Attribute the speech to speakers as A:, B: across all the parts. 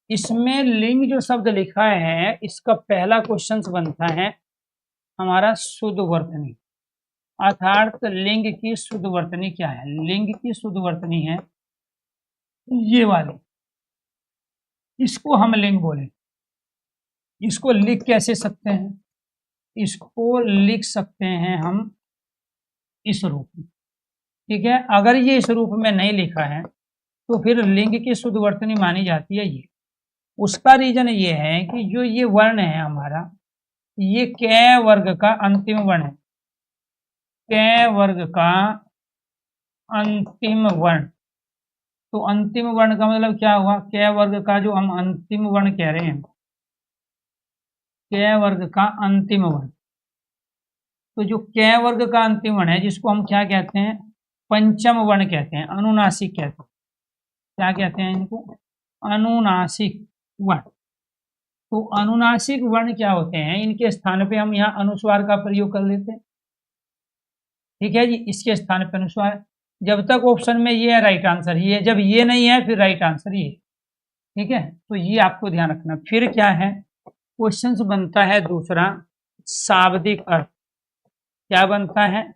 A: इसमें लिंग जो शब्द लिखा है इसका पहला क्वेश्चन बनता है हमारा शुद्ध वर्तनी, अर्थात लिंग की शुद्ध वर्तनी क्या है। लिंग की शुद्ध वर्तनी है ये वाली, इसको हम लिंग बोले। इसको लिख कैसे सकते हैं, इसको लिख सकते हैं हम इस रूप में, ठीक है। अगर ये इस रूप में नहीं लिखा है तो फिर लिंग की शुद्ध वर्तनी मानी जाती है ये। उसका रीजन ये है कि जो ये वर्ण है हमारा, ये कै वर्ग का अंतिम वर्ण है, कै वर्ग का अंतिम वर्ण। तो अंतिम वर्ण का मतलब क्या हुआ, कै वर्ग का जो हम अंतिम वर्ण कह रहे हैं, कै वर्ग का अंतिम वर्ण। तो जो कै वर्ग का अंतिम वर्ण है जिसको हम क्या कहते हैं, पंचम वर्ण कहते हैं, अनुनासिक कहते हैं। क्या कहते हैं इनको, अनुनासिक वर्ण। तो अनुनासिक वर्ण क्या होते हैं, इनके स्थान पे हम यहाँ अनुस्वार का प्रयोग कर लेते हैं, ठीक है जी। इसके स्थान पे अनुस्वार, जब तक ऑप्शन में ये है राइट आंसर ही है, जब ये नहीं है फिर राइट आंसर ही है, ठीक है। तो ये आपको ध्यान रखना। फिर क्या है, क्वेश्चन बनता है दूसरा शाब्दिक अर्थ। क्या बनता है,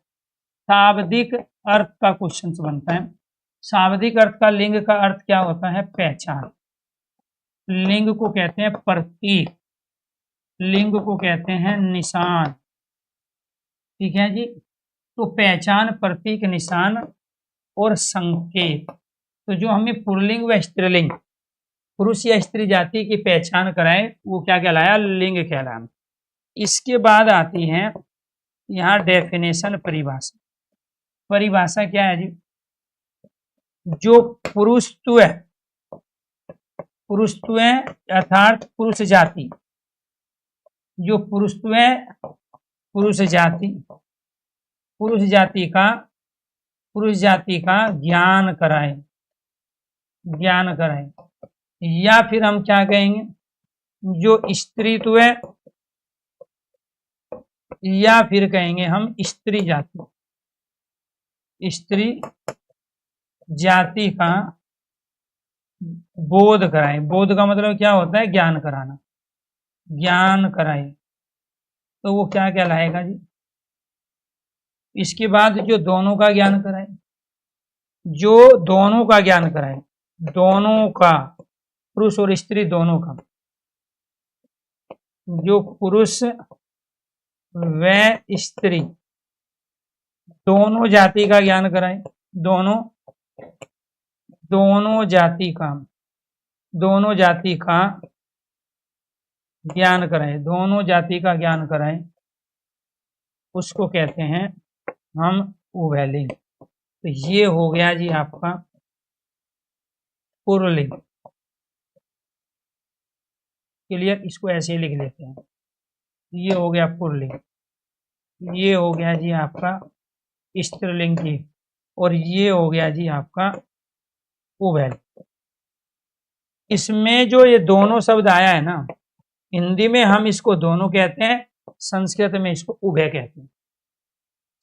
A: शाब्दिक अर्थ का क्वेश्चन बनता है। शाब्दिक अर्थ का लिंग का अर्थ क्या होता है, पहचान। लिंग को कहते हैं प्रतीक, लिंग को कहते हैं निशान, ठीक है जी। तो पहचान, प्रतीक, निशान और संकेत। तो जो हमें पुल्लिंग व स्त्रीलिंग, पुरुष या स्त्री जाति की पहचान कराए वो क्या कहलाया, लिंग कहलाया। इसके बाद आती है यहाँ डेफिनेशन, परिभाषा। परिभाषा क्या है जी, जो पुरुषत्व, पुरुषत्व अर्थात पुरुष जाति, जो पुरुषत्व, पुरुष जाति, पुरुष जाति का ज्ञान कराए, ज्ञान कराए। या फिर हम क्या कहेंगे, जो स्त्रीत्व, या फिर कहेंगे हम स्त्री जाति, स्त्री जाति का बोध कराए। बोध का मतलब क्या होता है, ज्ञान कराना, ज्ञान कराए। तो वो क्या कहलाएगा जी। इसके बाद जो दोनों का ज्ञान कराए, जो दोनों का ज्ञान कराए, दोनों का, पुरुष और स्त्री दोनों का, जो पुरुष व स्त्री दोनों जाति का ज्ञान कराए, दोनों जाति का, दोनों जाति का ज्ञान कराए, दोनों जाति का ज्ञान कराए, उसको कहते हैं हम उभयलिंग। तो ये हो गया जी आपका पुल्लिंग। क्लियर, इसको ऐसे ही लिख लेते हैं। ये हो गया पुल्लिंग, ये हो गया जी आपका स्त्रीलिंग की, और ये हो गया जी आपका उभयलिंग। इसमें जो ये दोनों शब्द आया है ना, हिंदी में हम इसको दोनों कहते हैं, संस्कृत में इसको उभय कहते हैं,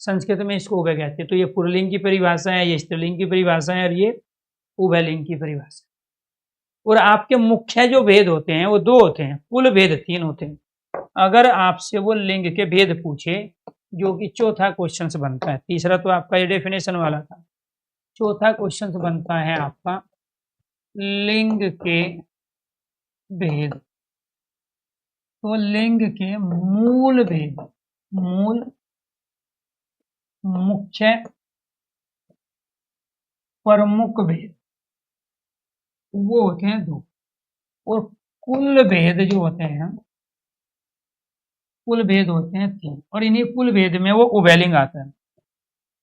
A: संस्कृत में इसको उभय कहते हैं। तो ये पुल्लिंग की परिभाषा है, ये स्त्रीलिंग की परिभाषा है, और ये उभयलिंग की परिभाषा। और आपके मुख्य जो भेद होते हैं वो दो होते हैं, कुल भेद तीन होते हैं। अगर आपसे वो लिंग के भेद पूछे, जो कि चौथा क्वेश्चन बनता है, तीसरा तो आपका ये डेफिनेशन वाला था, चौथा क्वेश्चन बनता है आपका लिंग के भेद। तो लिंग के मूल भेद, मूल, मुख्य, प्रमुख भेद, वो होते हैं दो। और कुल भेद जो होते हैं, कुल भेद होते हैं तीन। और इन्हीं कुल भेद में वो उभयलिंग आता है,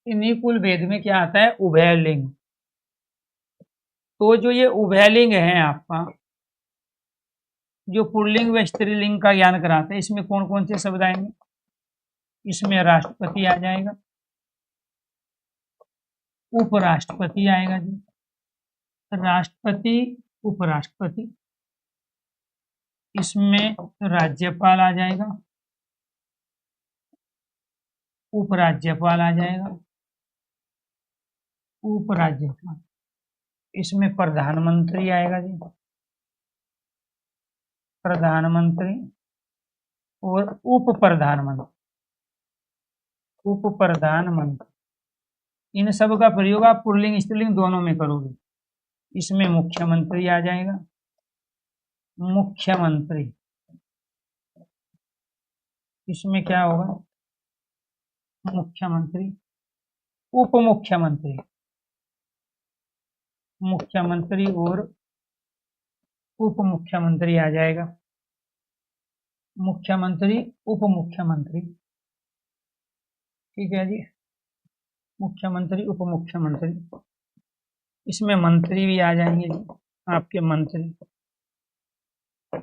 A: इन्हीं कुल भेद में क्या आता है, उभयलिंग। तो जो ये उभयलिंग है आपका, जो पुल्लिंग व स्त्रीलिंग का ज्ञान कराता है, इसमें कौन कौन से शब्द आएंगे, इसमें राष्ट्रपति आ जाएगा, उपराष्ट्रपति आएगा जी, राष्ट्रपति, उपराष्ट्रपति, इसमें राज्यपाल आ जाएगा, उपराज्यपाल आ जाएगा, उपराज्यपाल, इसमें प्रधानमंत्री आएगा जी, प्रधानमंत्री और उप प्रधानमंत्री, इन सब का प्रयोग आप पुल्लिंग स्त्रीलिंग दोनों में करोगे। इसमें मुख्यमंत्री आ जाएगा, मुख्यमंत्री। इसमें क्या होगा, मुख्यमंत्री, उप मुख्यमंत्री, मुख्यमंत्री और उप मुख्यमंत्री आ जाएगा, मुख्यमंत्री उप मुख्यमंत्री। ठीक है जी, मुख्यमंत्री उप मुख्यमंत्री। इसमें मंत्री भी आ जाएंगे जी, आपके मंत्री।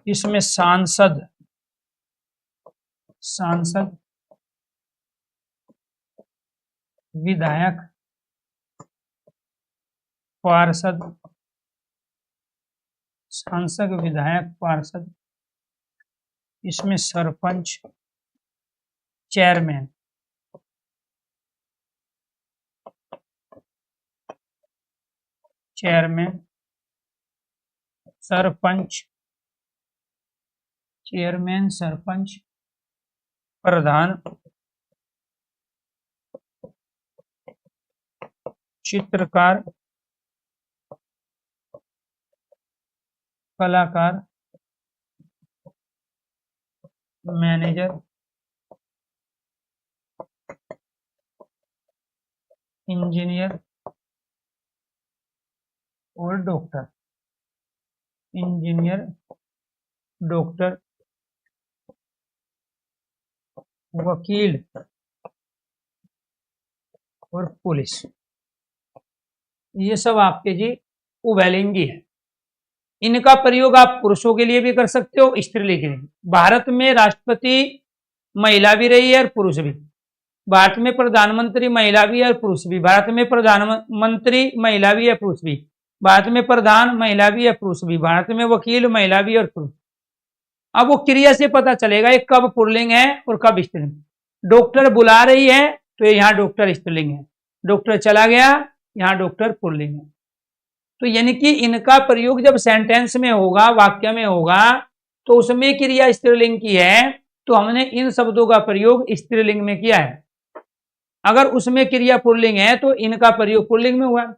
A: इसमें सांसद, सांसद, विधायक, पार्षद, सांसद, विधायक, पार्षद। इसमें sarpanch, chairman, chairman, sarpanch, chairman, sarpanch, प्रधान, चित्रकार, कलाकार, मैनेजर, इंजीनियर और डॉक्टर, इंजीनियर, डॉक्टर, वकील और पुलिस। ये सब आपके जी उभयलिंगी है। इनका प्रयोग आप पुरुषों के लिए भी कर सकते हो, स्त्रीलिंग के लिए। भारत में राष्ट्रपति महिला भी रही है और पुरुष भी। भारत में प्रधानमंत्री महिला भी है और पुरुष भी। भारत में प्रधानमंत्री महिला भी है, पुरुष भी। भारत में प्रधान महिला भी है, पुरुष भी। भारत में वकील महिला भी है और पुरुष। अब वो क्रिया से पता चलेगा ये कब पुल्लिंग है और कब स्त्रीलिंग। डॉक्टर बुला रही है तो यहाँ डॉक्टर स्त्रीलिंग है, डॉक्टर चला गया यहाँ डॉक्टर पुल्लिंग है। तो यानी कि इनका प्रयोग जब सेंटेंस में होगा, वाक्य में होगा, तो उसमें क्रिया स्त्रीलिंग की है, तो हमने इन शब्दों का प्रयोग स्त्रीलिंग में किया है। अगर उसमें क्रिया पुल्लिंग है तो इनका प्रयोग पुल्लिंग में हुआ।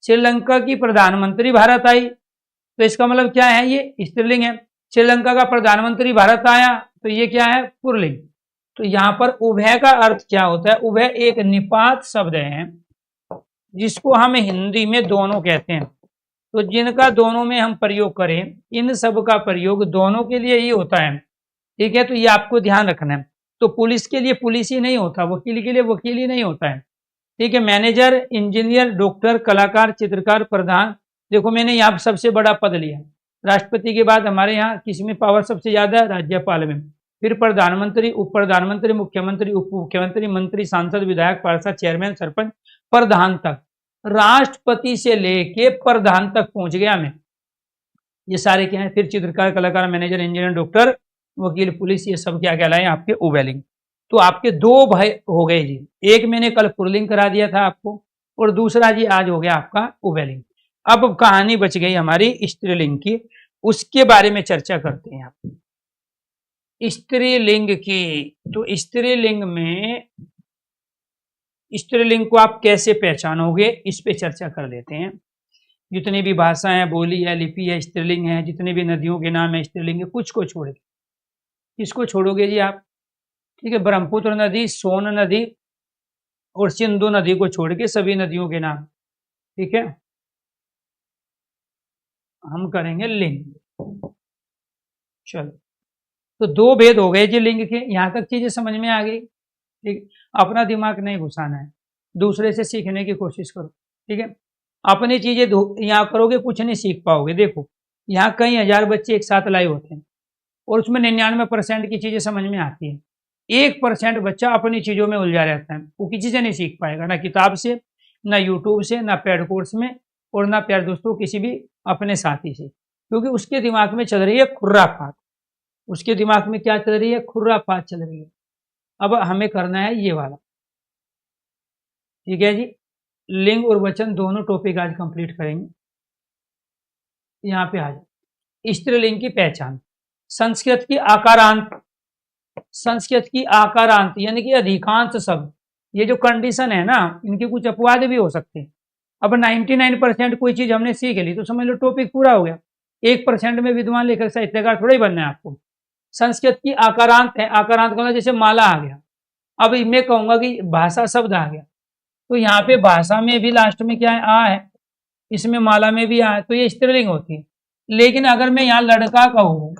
A: श्रीलंका की प्रधानमंत्री भारत आई, तो इसका मतलब क्या है, ये स्त्रीलिंग है। श्रीलंका का प्रधानमंत्री भारत आया, तो ये क्या है, पुल्लिंग। तो यहाँ पर उभय का अर्थ क्या होता है, उभय एक निपात शब्द है जिसको हम हिंदी में दोनों कहते हैं। तो जिनका दोनों में हम प्रयोग करें, इन सब का प्रयोग दोनों के लिए ही होता है। ठीक है, तो ये आपको ध्यान रखना है। तो पुलिस के लिए पुलिस ही नहीं होता, वकील के लिए वकील ही नहीं होता है। ठीक है, मैनेजर, इंजीनियर, डॉक्टर, कलाकार, चित्रकार, प्रधान। देखो मैंने यहाँ सबसे बड़ा पद लिया, राष्ट्रपति के बाद हमारे यहाँ किसमें पावर सबसे ज्यादा है, राज्यपाल में। फिर प्रधानमंत्री, उप प्रधानमंत्री, मुख्यमंत्री, उप मुख्यमंत्री, मंत्री, सांसद, विधायक, पार्षद, चेयरमैन, सरपंच, प्रधान तक। राष्ट्रपति से लेके प्रधान तक पहुंच गया मैं। ये सारे क्या है, फिर चित्रकार, कलाकार, मैनेजर, इंजीनियर, डॉक्टर, वकील, पुलिस, ये सब क्या कहलाए आपके उभयलिंग। तो आपके दो भाई हो गए जी, एक मैंने कल पुल्लिंग करा दिया था आपको, और दूसरा जी आज हो गया आपका उभयलिंग। अब कहानी बच गई हमारी स्त्रीलिंग की, उसके बारे में चर्चा करते हैं आप स्त्रीलिंग की। तो स्त्रीलिंग में स्त्रीलिंग को आप कैसे पहचानोगे, इस पे चर्चा कर लेते हैं। जितनी भी भाषाएं हैं, बोली है, लिपि है, स्त्रीलिंग है। जितने भी नदियों के नाम है स्त्रीलिंग है। कुछ को छोड़ के किसको छोड़ोगे जी आप, ठीक है, ब्रह्मपुत्र नदी, सोन नदी और सिंधु नदी को छोड़ के सभी नदियों के नाम। ठीक है, हम करेंगे लिंग। चलो, तो दो भेद हो गए जी लिंग के। यहां तक चीजें समझ में आ गई। ठीक, अपना दिमाग नहीं घुसाना है, दूसरे से सीखने की कोशिश करो। ठीक है, अपनी चीजें यहाँ करोगे कुछ नहीं सीख पाओगे। देखो यहाँ कई हजार बच्चे एक साथ लाइव होते हैं और उसमें 99% की चीजें समझ में आती है। 1% बच्चा अपनी चीजों में उलझा रहता है, वो किसी से नहीं सीख पाएगा, ना किताब से, ना यूट्यूब से, ना पेड कोर्स में, और ना प्यार दोस्तों किसी भी अपने साथी से। क्योंकि उसके दिमाग में चल रही है खुर्राफात, उसके दिमाग में क्या चल रही है, खुर्राफात चल रही है। अब हमें करना है ये वाला। ठीक है जी, लिंग और वचन दोनों टॉपिक आज कंप्लीट करेंगे। यहाँ पे आ जाए स्त्रीलिंग की पहचान। संस्कृत की आकारांत, संस्कृत की आकारांत यानी कि अधिकांश शब्द, ये जो कंडीशन है ना, इनके कुछ अपवाद भी हो सकते हैं। अब 99% कोई चीज हमने सीख ली तो समझ लो टॉपिक पूरा हो गया। 1% में विद्वान लेखक साहित्यकार थोड़ा ही बनना है आपको। संस्कृत की आकारांत है, आकारांत का जैसे माला आ गया। अब मैं कहूंगा कि भाषा शब्द आ गया, तो यहाँ पे भाषा में भी लास्ट में क्या है, आ है, इसमें माला में भी आ है, तो ये स्त्रीलिंग होती है। लेकिन अगर मैं यहाँ लड़का कहूँ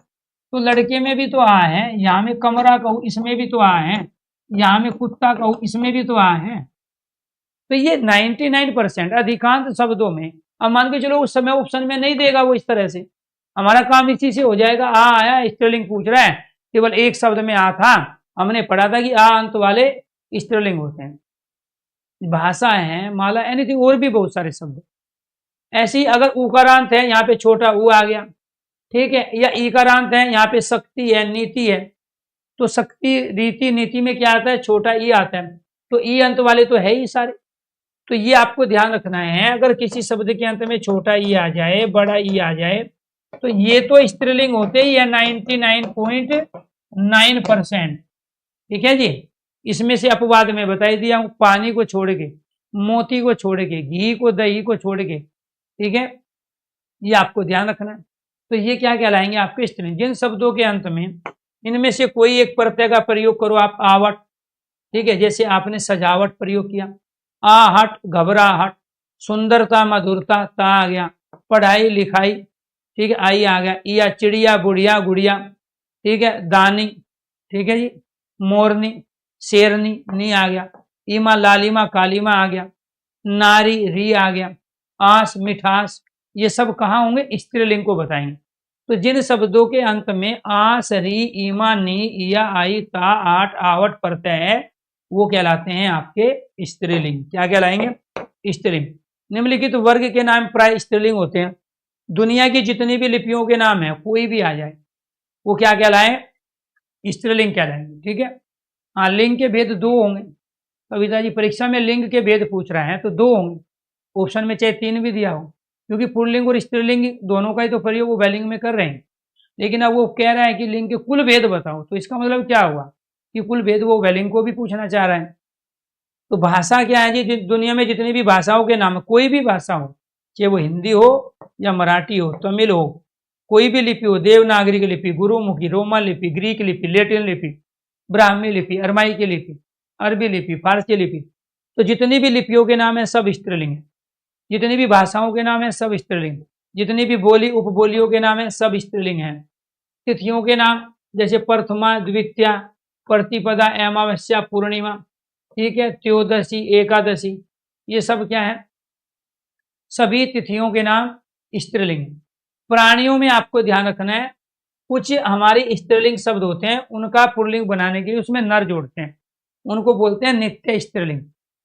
A: तो लड़के में भी तो आ है, यहाँ में कमरा कहूँ इसमें भी तो आ है, यहाँ में कुत्ता कहूँ इसमें भी तो आ है। तो ये 99% अधिकांश शब्दों में, अब मान के चलो उस समय ऑप्शन में नहीं देगा वो इस तरह से, हमारा काम इसी से हो जाएगा। आ आया, स्त्रीलिंग पूछ रहा है, केवल एक शब्द में आ था, हमने पढ़ा था कि आ अंत वाले स्त्रीलिंग होते हैं। भाषा है, माला, एनीथिंग, और भी बहुत सारे शब्द। ऐसे ही अगर उकारांत है, यहाँ पे छोटा ऊ आ गया, ठीक है, या ईकारांत है, यहाँ पे शक्ति है, नीति है, तो शक्ति, रीति, नीति में क्या आता है, छोटा ई आता है, तो ई अंत वाले तो है ही सारे। तो ये आपको ध्यान रखना है, अगर किसी शब्द के अंत में छोटा ई आ जाए, बड़ा ई आ जाए, तो ये तो स्त्रीलिंग होते ही है 99.9%। ठीक है जी। इसमें से अपवाद में बताई दिया हूं, पानी को छोड़ के, मोती को छोड़ के, घी को, दही को छोड़ के, ठीक है, ये आपको ध्यान रखना है। तो ये क्या कहलाएंगे आपके स्त्रीलिंग। जिन शब्दों के अंत में इनमें से कोई एक प्रत्यय का प्रयोग करो आप, आवट, ठीक है, जैसे आपने सजावट प्रयोग किया, आहट, घबराहट, सुंदरता, मधुरता, ता आ गया, पढ़ाई लिखाई, ठीक है, आई आ गया, या चिड़िया, बुढ़िया, गुड़िया, ठीक है, दानी, ठीक है जी, मोरनी, शेरनी, नी आ गया, ईमा, लालिमा, कालीमा आ गया, नारी, री आ गया, आस, मिठास, ये सब कहाँ होंगे, स्त्रीलिंग को बताएंगे। तो जिन शब्दों के अंत में आस, री, ईमा, नी, इया, आई, ता, आट, आवट प्रत्यय है, वो कहलाते हैं आपके स्त्रीलिंग। क्या कहलाएंगे, स्त्रीलिंग। निम्नलिखित वर्ग के नाम प्राय स्त्रीलिंग होते हैं। दुनिया की जितनी भी लिपियों के नाम है, कोई भी आ जाए, वो क्या कहलाए, स्त्रीलिंग कहलाएंगे। ठीक है, हाँ, लिंग के भेद दो होंगे। कविता जी परीक्षा में लिंग के भेद पूछ रहे हैं तो दो होंगे, ऑप्शन में चाहे 3 भी दिया हो, क्योंकि पुल्लिंग और स्त्रीलिंग दोनों का ही तो प्रयोग वो बैलिंग में कर रहे हैं। लेकिन अब वो कह रहा है कि लिंग के कुल भेद बताओ, तो इसका मतलब क्या हुआ कि कुल भेद वो वेलिंग को भी पूछना चाह रहे हैं। तो भाषा क्या है जी, दुनिया में जितनी भी भाषाओं के नाम, कोई भी भाषा हो, चाहे वो हिंदी हो या मराठी हो, तमिल हो, कोई भी लिपि हो, देवनागरिक लिपि, गुरुमुखी, रोमन लिपि, ग्रीक लिपि, लैटिन लिपि, ब्राह्मी लिपि, अरमाई की लिपि, अरबी लिपि, फारसी लिपि, तो जितनी भी लिपियों के नाम है सब स्त्रीलिंग है। जितनी भी भाषाओं के नाम है सब स्त्रीलिंग। जितनी भी बोली उपबोलियों के नाम है सब स्त्रीलिंग है। तिथियों के नाम जैसे प्रथमा, द्वितीया, प्रतिपदा, अमावस्या, पूर्णिमा, ठीक है, त्योदशी, एकादशी, ये सब क्या है, सभी तिथियों के नाम स्त्रीलिंग। प्राणियों में आपको ध्यान रखना है, कुछ हमारे स्त्रीलिंग शब्द होते हैं, उनका पुल्लिंग बनाने के लिए उसमें नर जोड़ते हैं, उनको बोलते हैं नित्य स्त्रीलिंग।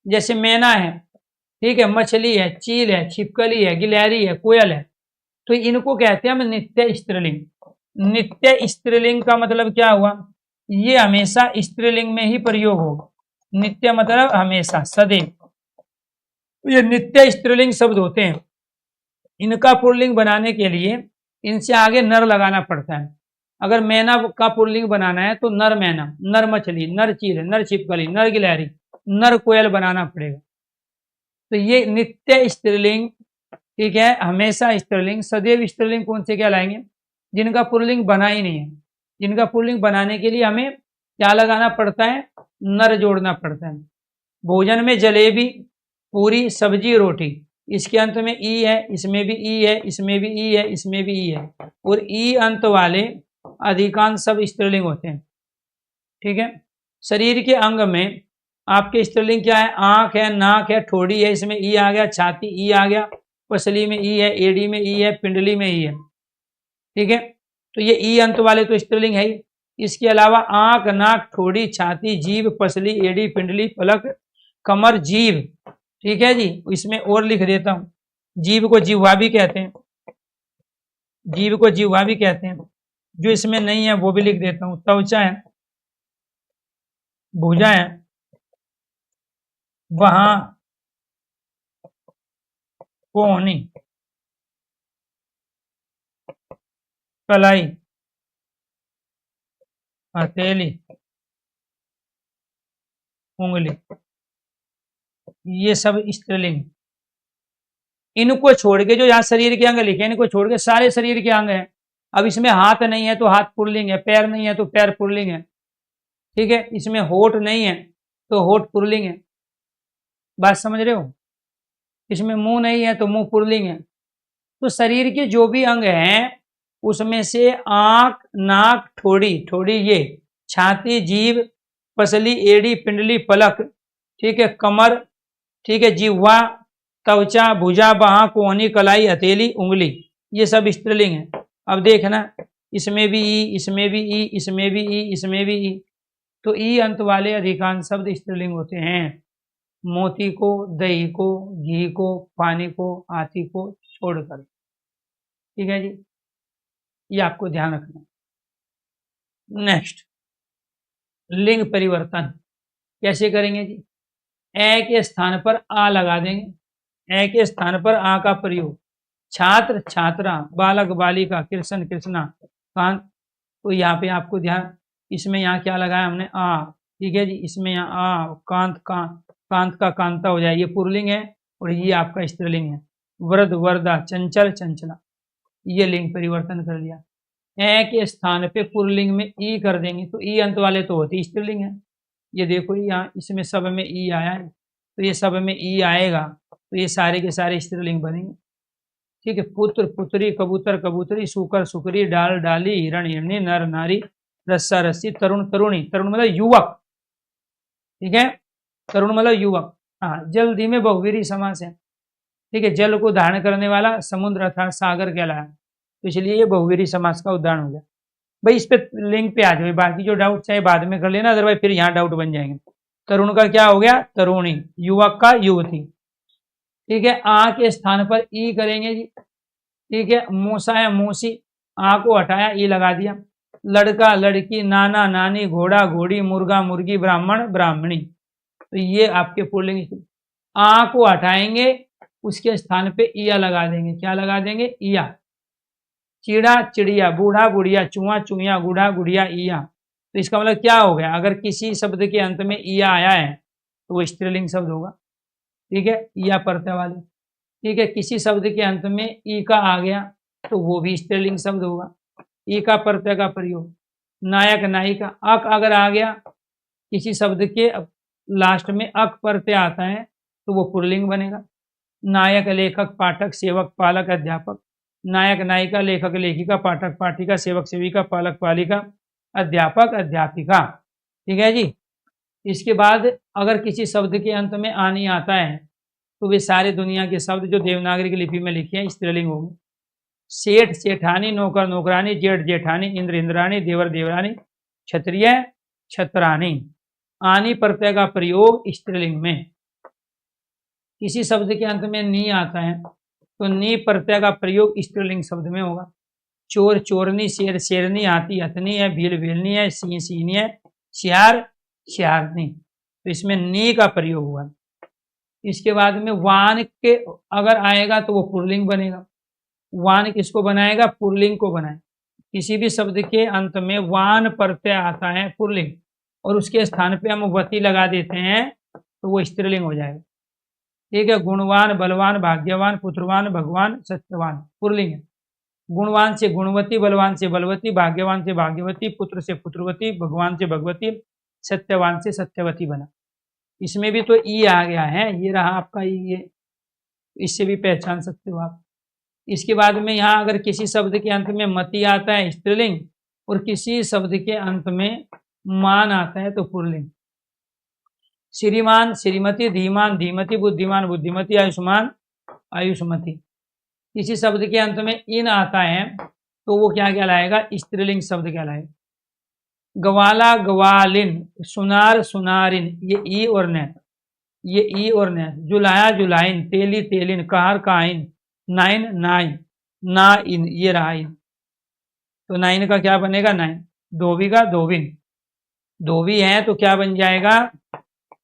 A: जैसे मैना है, ठीक है, मछली है, चील है, छिपकली है, गिलहरी है, कोयल है, तो इनको कहते हैं हम नित्य स्त्रीलिंग। नित्य स्त्रीलिंग का मतलब क्या हुआ, ये हमेशा स्त्रीलिंग में ही प्रयोग होगा। नित्य मतलब हमेशा, सदैव। ये नित्य स्त्रीलिंग शब्द होते हैं, इनका पुल्लिंग बनाने के लिए इनसे आगे नर लगाना पड़ता है। अगर मैना का पुल्लिंग बनाना है तो नर मैना, नर मछली, नर चील, नर छिपकली, नर गिलहरी, नर कोयल बनाना पड़ेगा। तो ये नित्य स्त्रीलिंग, ठीक है, हमेशा स्त्रीलिंग, सदैव स्त्रीलिंग कौन से क्या लाएंगे, जिनका पुल्लिंग बना ही नहीं है। जिनका पुल्लिंग बनाने के लिए हमें क्या लगाना पड़ता है, नर जोड़ना पड़ता है। भोजन में जलेबी, पूरी, सब्जी, रोटी, इसके अंत में ई है, इसमें भी ई है, इसमें भी ई है, इसमें भी ई है, और ई अंत वाले अधिकांश सब स्त्रीलिंग होते हैं। ठीक है, शरीर के अंग में आपके स्त्रीलिंग क्या है, आंख है, नाक है, ठोड़ी है, इसमें ई आ गया, छाती ई आ गया, पसली में ई है, एड़ी में ई है, पिंडली में ई है। ठीक है, तो ये ई अंत वाले तो स्त्रीलिंग है ही। इसके अलावा आंख, नाक, ठोड़ी, छाती, जीभ, पसली, एड़ी, पिंडली, पलक, कमर, जीभ, ठीक है जी, इसमें और लिख देता हूं, जीभ को जिह्वा भी कहते हैं, जीभ को जिह्वा भी कहते हैं, जो इसमें नहीं है वो भी लिख देता हूं। त्वचा है, भुजा है, वहां, कोहनी, कलाई, हथेली, उंगली, ये सब स्त्रीलिंग। इनको छोड़ के जो यहाँ शरीर के अंग लिखे इनको छोड़ के सारे शरीर के अंग हैं। अब इसमें हाथ नहीं है तो हाथ पुल्लिंग है, पैर नहीं है तो पैर पुल्लिंग है, ठीक है। इसमें होठ नहीं है तो होठ पुल्लिंग है, बात समझ रहे हो। इसमें मुंह नहीं है तो मुंह पुल्लिंग है। तो शरीर के जो भी अंग हैं उसमें से आंख, नाक, ठोड़ी, ठोड़ी ये छाती, जीभ, पसली, एड़ी, पिंडली, पलक, ठीक है, कमर, ठीक है, जिह्वा, त्वचा, भुजा, बाह, कोहनी, कलाई, हथेली, उंगली, ये सब स्त्रीलिंग है। अब देखना इसमें भी ई, इसमें भी ई, इसमें भी ई, इसमें भी ई, तो ई अंत वाले अधिकांश शब्द स्त्रीलिंग होते हैं। मोती को, दही को, घी को, पानी को, हाथी को छोड़कर, ठीक है जी, ये आपको ध्यान रखना। नेक्स्ट, लिंग परिवर्तन कैसे करेंगे जी। ए के स्थान पर आ लगा देंगे, ए के स्थान पर आ का प्रयोग। छात्र, छात्रा, बालक, बालिका, कृष्ण, कृष्णा, कांत, तो यहाँ पे आपको ध्यान, इसमें यहाँ क्या लगाया हमने आ, ठीक है जी, इसमें यहाँ आ, कांत, कांत, कांत का कांता हो जाए, ये पुरलिंग है और ये आपका स्त्रीलिंग है। वृद्ध, वर्दा, चंचल, चंचला, ये लिंग परिवर्तन कर लिया। ए के स्थान पे पुरलिंग में ई कर देंगे तो ई अंत वाले तो होती स्त्रीलिंग है। ये देखो यहाँ इसमें सब में ई आया है तो ये सब में ई आएगा तो ये सारे के सारे स्त्रीलिंग बनेंगे, ठीक है। पुत्र, पुत्री, कबूतर, कबूतरी, सुकर, सुकरी, डाल, डाली, हिरण, हिरणी, नर, नारी, रस्सा, रस्सी, तरुण, तरुणी, तरुण मतलब युवक, ठीक है, तरुण मतलब युवक। हाँ, जल्दी में बहुवीरी समास है, ठीक है, जल को धारण करने वाला समुद्र अर्थात सागर कहलाया, तो इसलिए ये बहुवीरी समास का उदाहरण हो गया। भाई इस पे लिंक पे आ जाए, बाकी जो डाउट चाहे बाद में कर लेना, अदरवाइज फिर यहाँ डाउट बन जाएंगे। तरुण का क्या हो गया, तरुणी, युवक का युवती, ठीक है। आ के स्थान पर ई करेंगे जी, ठीक है। मूसा है मूसी, आ को हटाया ई लगा दिया। लड़का, लड़की, नाना, नानी, घोड़ा, घोड़ी, मुर्गा, मुर्गी, ब्राह्मण, ब्राह्मणी, तो ये आपके पुल्लिंग। आ को हटाएंगे उसके स्थान पे इया लगा देंगे, क्या लगा देंगे, इया। चिड़ा, चिड़िया, बूढ़ा, बुढ़िया, चूहा, चूहिया, गुढ़ा, गुड़िया, इया, तो इसका मतलब क्या हो गया, अगर किसी शब्द के अंत में इया आया है तो वो स्त्रीलिंग शब्द होगा, ठीक है, इया प्रत्यय वाले, ठीक है। किसी शब्द के अंत में ई का आ गया तो वो भी स्त्रीलिंग शब्द होगा, ई का प्रत्यय का प्रयोग। नायक, नायिका, अक अगर आ गया किसी शब्द के लास्ट में अक प्रत्यय आता है तो वो पुल्लिंग बनेगा। नायक, लेखक, पाठक, सेवक, पालक, अध्यापक। नायक, नायिका, लेखक, लेखिका, पाठक, पाठिका, सेवक, सेविका, पालक, पालिका, अध्यापक, अध्यापिका, ठीक है जी। इसके बाद अगर किसी शब्द के अंत में आ नहीं आता है तो वे सारे दुनिया के शब्द जो देवनागरी की लिपि में लिखे हैं स्त्रीलिंग होंगे। सेठ, सेठानी, नौकर, नौकरानी, जेठ, जेठानी, इंद्र, इंद्राणी, देवर, देवरानी, क्षत्रिय, छत्रानी। आनी प्रत्यय का प्रयोग स्त्रीलिंग में। किसी शब्द के अंत में नी आता है तो नी प्रत्यय का प्रयोग स्त्रीलिंग शब्द में होगा। चोर, चोरनी, शेर, शेरनी, हाथी, हथनी है, भील, भीलनी है, सिंह, सिंहनी है, सियार, सियारनी, तो इसमें नी का प्रयोग हुआ। इसके बाद में वान के अगर आएगा तो वो पुल्लिंग बनेगा। वान किसको बनाएगा, पुल्लिंग को बनाए। किसी भी शब्द के अंत में वान प्रत्यय आता है पुल्लिंग और उसके स्थान पे हम वती लगा देते हैं तो वो स्त्रीलिंग हो जाएगा, ठीक है। गुणवान, बलवान, भाग्यवान, पुत्रवान, भगवान, सत्यवान, पुल्लिंग है। गुणवान से गुणवती, बलवान से बलवती, भाग्यवान से भाग्यवती, पुत्र से पुत्रवती, भगवान से भगवती, सत्यवान से सत्यवती बना। इसमें भी तो ई आ गया है, ये रहा आपका ई, ये इससे भी पहचान सकते हो आप। इसके बाद में यहाँ अगर किसी शब्द के अंत में मति आता है स्त्रीलिंग और किसी शब्द के अंत में मान आता है तो पुल्लिंग। श्रीमान, श्रीमती, धीमान, धीमती, बुद्धिमान, बुद्धिमती, आयुष्मान, आयुष्मती। किसी शब्द के अंत में इन आता है तो वो क्या कहलाएगा, स्त्रीलिंग शब्द कहलाएगा। गवाला, गवालिन, सुनार, सुनारिन, ये ई और न, ये ई और न। जुलाया, जुलाइन, तेली, तेलिन, कार, काइन, नाइन, नाइन, ना इन, ये रहा इन, तो नाइन का क्या बनेगा, नाइन। धोबी का धोबिन, धोबी है तो क्या बन जाएगा,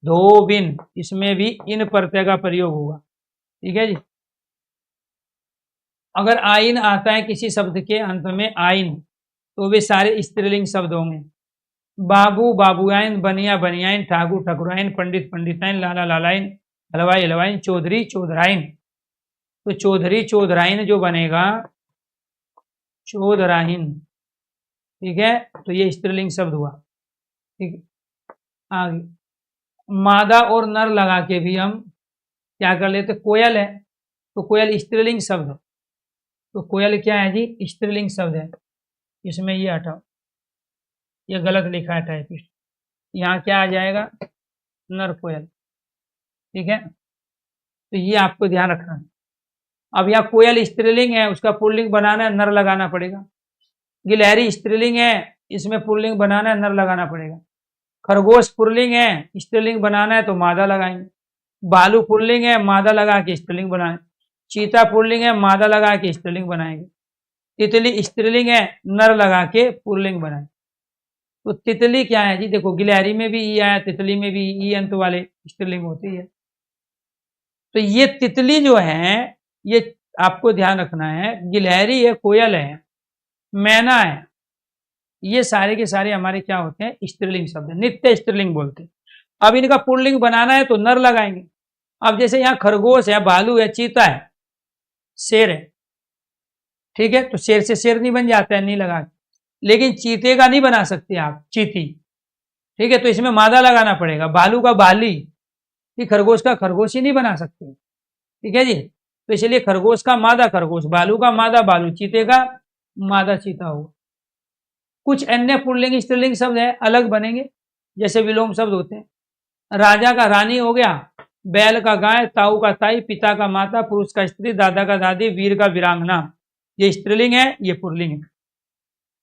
A: धोबिन, इसमें भी इन प्रत्यय का प्रयोग होगा, ठीक है जी। अगर आइन आता है किसी शब्द के अंत में आइन तो वे सारे स्त्रीलिंग शब्द होंगे। बाबू बाबुआइन, बनिया बनियाइन, ठाकुर ठकुराइन, पंडित पंडिताइन, लाला लालाइन, हलवाई हलवाइन, चौधरी चौधराइन। तो चौधरी चौधराइन जो बनेगा चौधराइन, ठीक है, तो ये स्त्रीलिंग शब्द हुआ। ठीक, आगे मादा और नर लगा के भी हम क्या कर लेते, कोयल है तो कोयल स्त्रीलिंग शब्द है, तो कोयल क्या है जी, स्त्रीलिंग शब्द है। इसमें ये हटाओ, ये गलत लिखा है टाइपिस्ट, यहाँ क्या आ जाएगा, नर कोयल। ठीक है, तो ये आपको ध्यान रखना है। अब यहाँ कोयल स्त्रीलिंग है, उसका पुल्लिंग बनाना है, नर लगाना पड़ेगा। गिलहरी स्त्रीलिंग है, इसमें पुल्लिंग बनाना है, नर लगाना पड़ेगा। खरगोश पुल्लिंग है, स्त्रीलिंग बनाना है तो मादा लगाएंगे। भालू पुल्लिंग है, मादा लगा के स्त्रीलिंग बनाएंगे। चीता पुल्लिंग है, मादा लगा के स्त्रीलिंग बनाएंगे। तितली स्त्रीलिंग है, नर लगा के पुल्लिंग बनाएंगे। तो तितली क्या है जी, देखो गिलहरी में भी ई आया, तितली में भी ई अंत वाले स्त्रीलिंग होती है। तो ये तितली जो है, ये आपको ध्यान रखना है, गिलहरी है, कोयल है, मैना है, ये सारे के सारे हमारे क्या होते हैं, स्त्रीलिंग शब्द है, नित्य स्त्रीलिंग बोलते हैं। अब इनका पुल्लिंग बनाना है तो नर लगाएंगे। अब जैसे यहाँ खरगोश है, भालू है, चीता है, शेर है, ठीक है, तो शेर से शेर नहीं बन जाता है नहीं लगा के, लेकिन चीते का नहीं बना सकते आप, चीती, ठीक है, तो इसमें मादा लगाना पड़ेगा। भालू का भाली, खरगोश का खरगोश ही नहीं बना सकते, ठीक है जी। तो इसलिए खरगोश का मादा खरगोश, भालू का मादा भालू, चीते का मादा चीता होगा। कुछ अन्य पुल्लिंग स्त्रीलिंग शब्द है, अलग बनेंगे, जैसे विलोम शब्द होते हैं। राजा का रानी हो गया, बैल का गाय, ताऊ का ताई, पिता का माता, पुरुष का स्त्री, दादा का दादी, वीर का वीरांगना, ये स्त्रीलिंग है, ये पुल्लिंग है।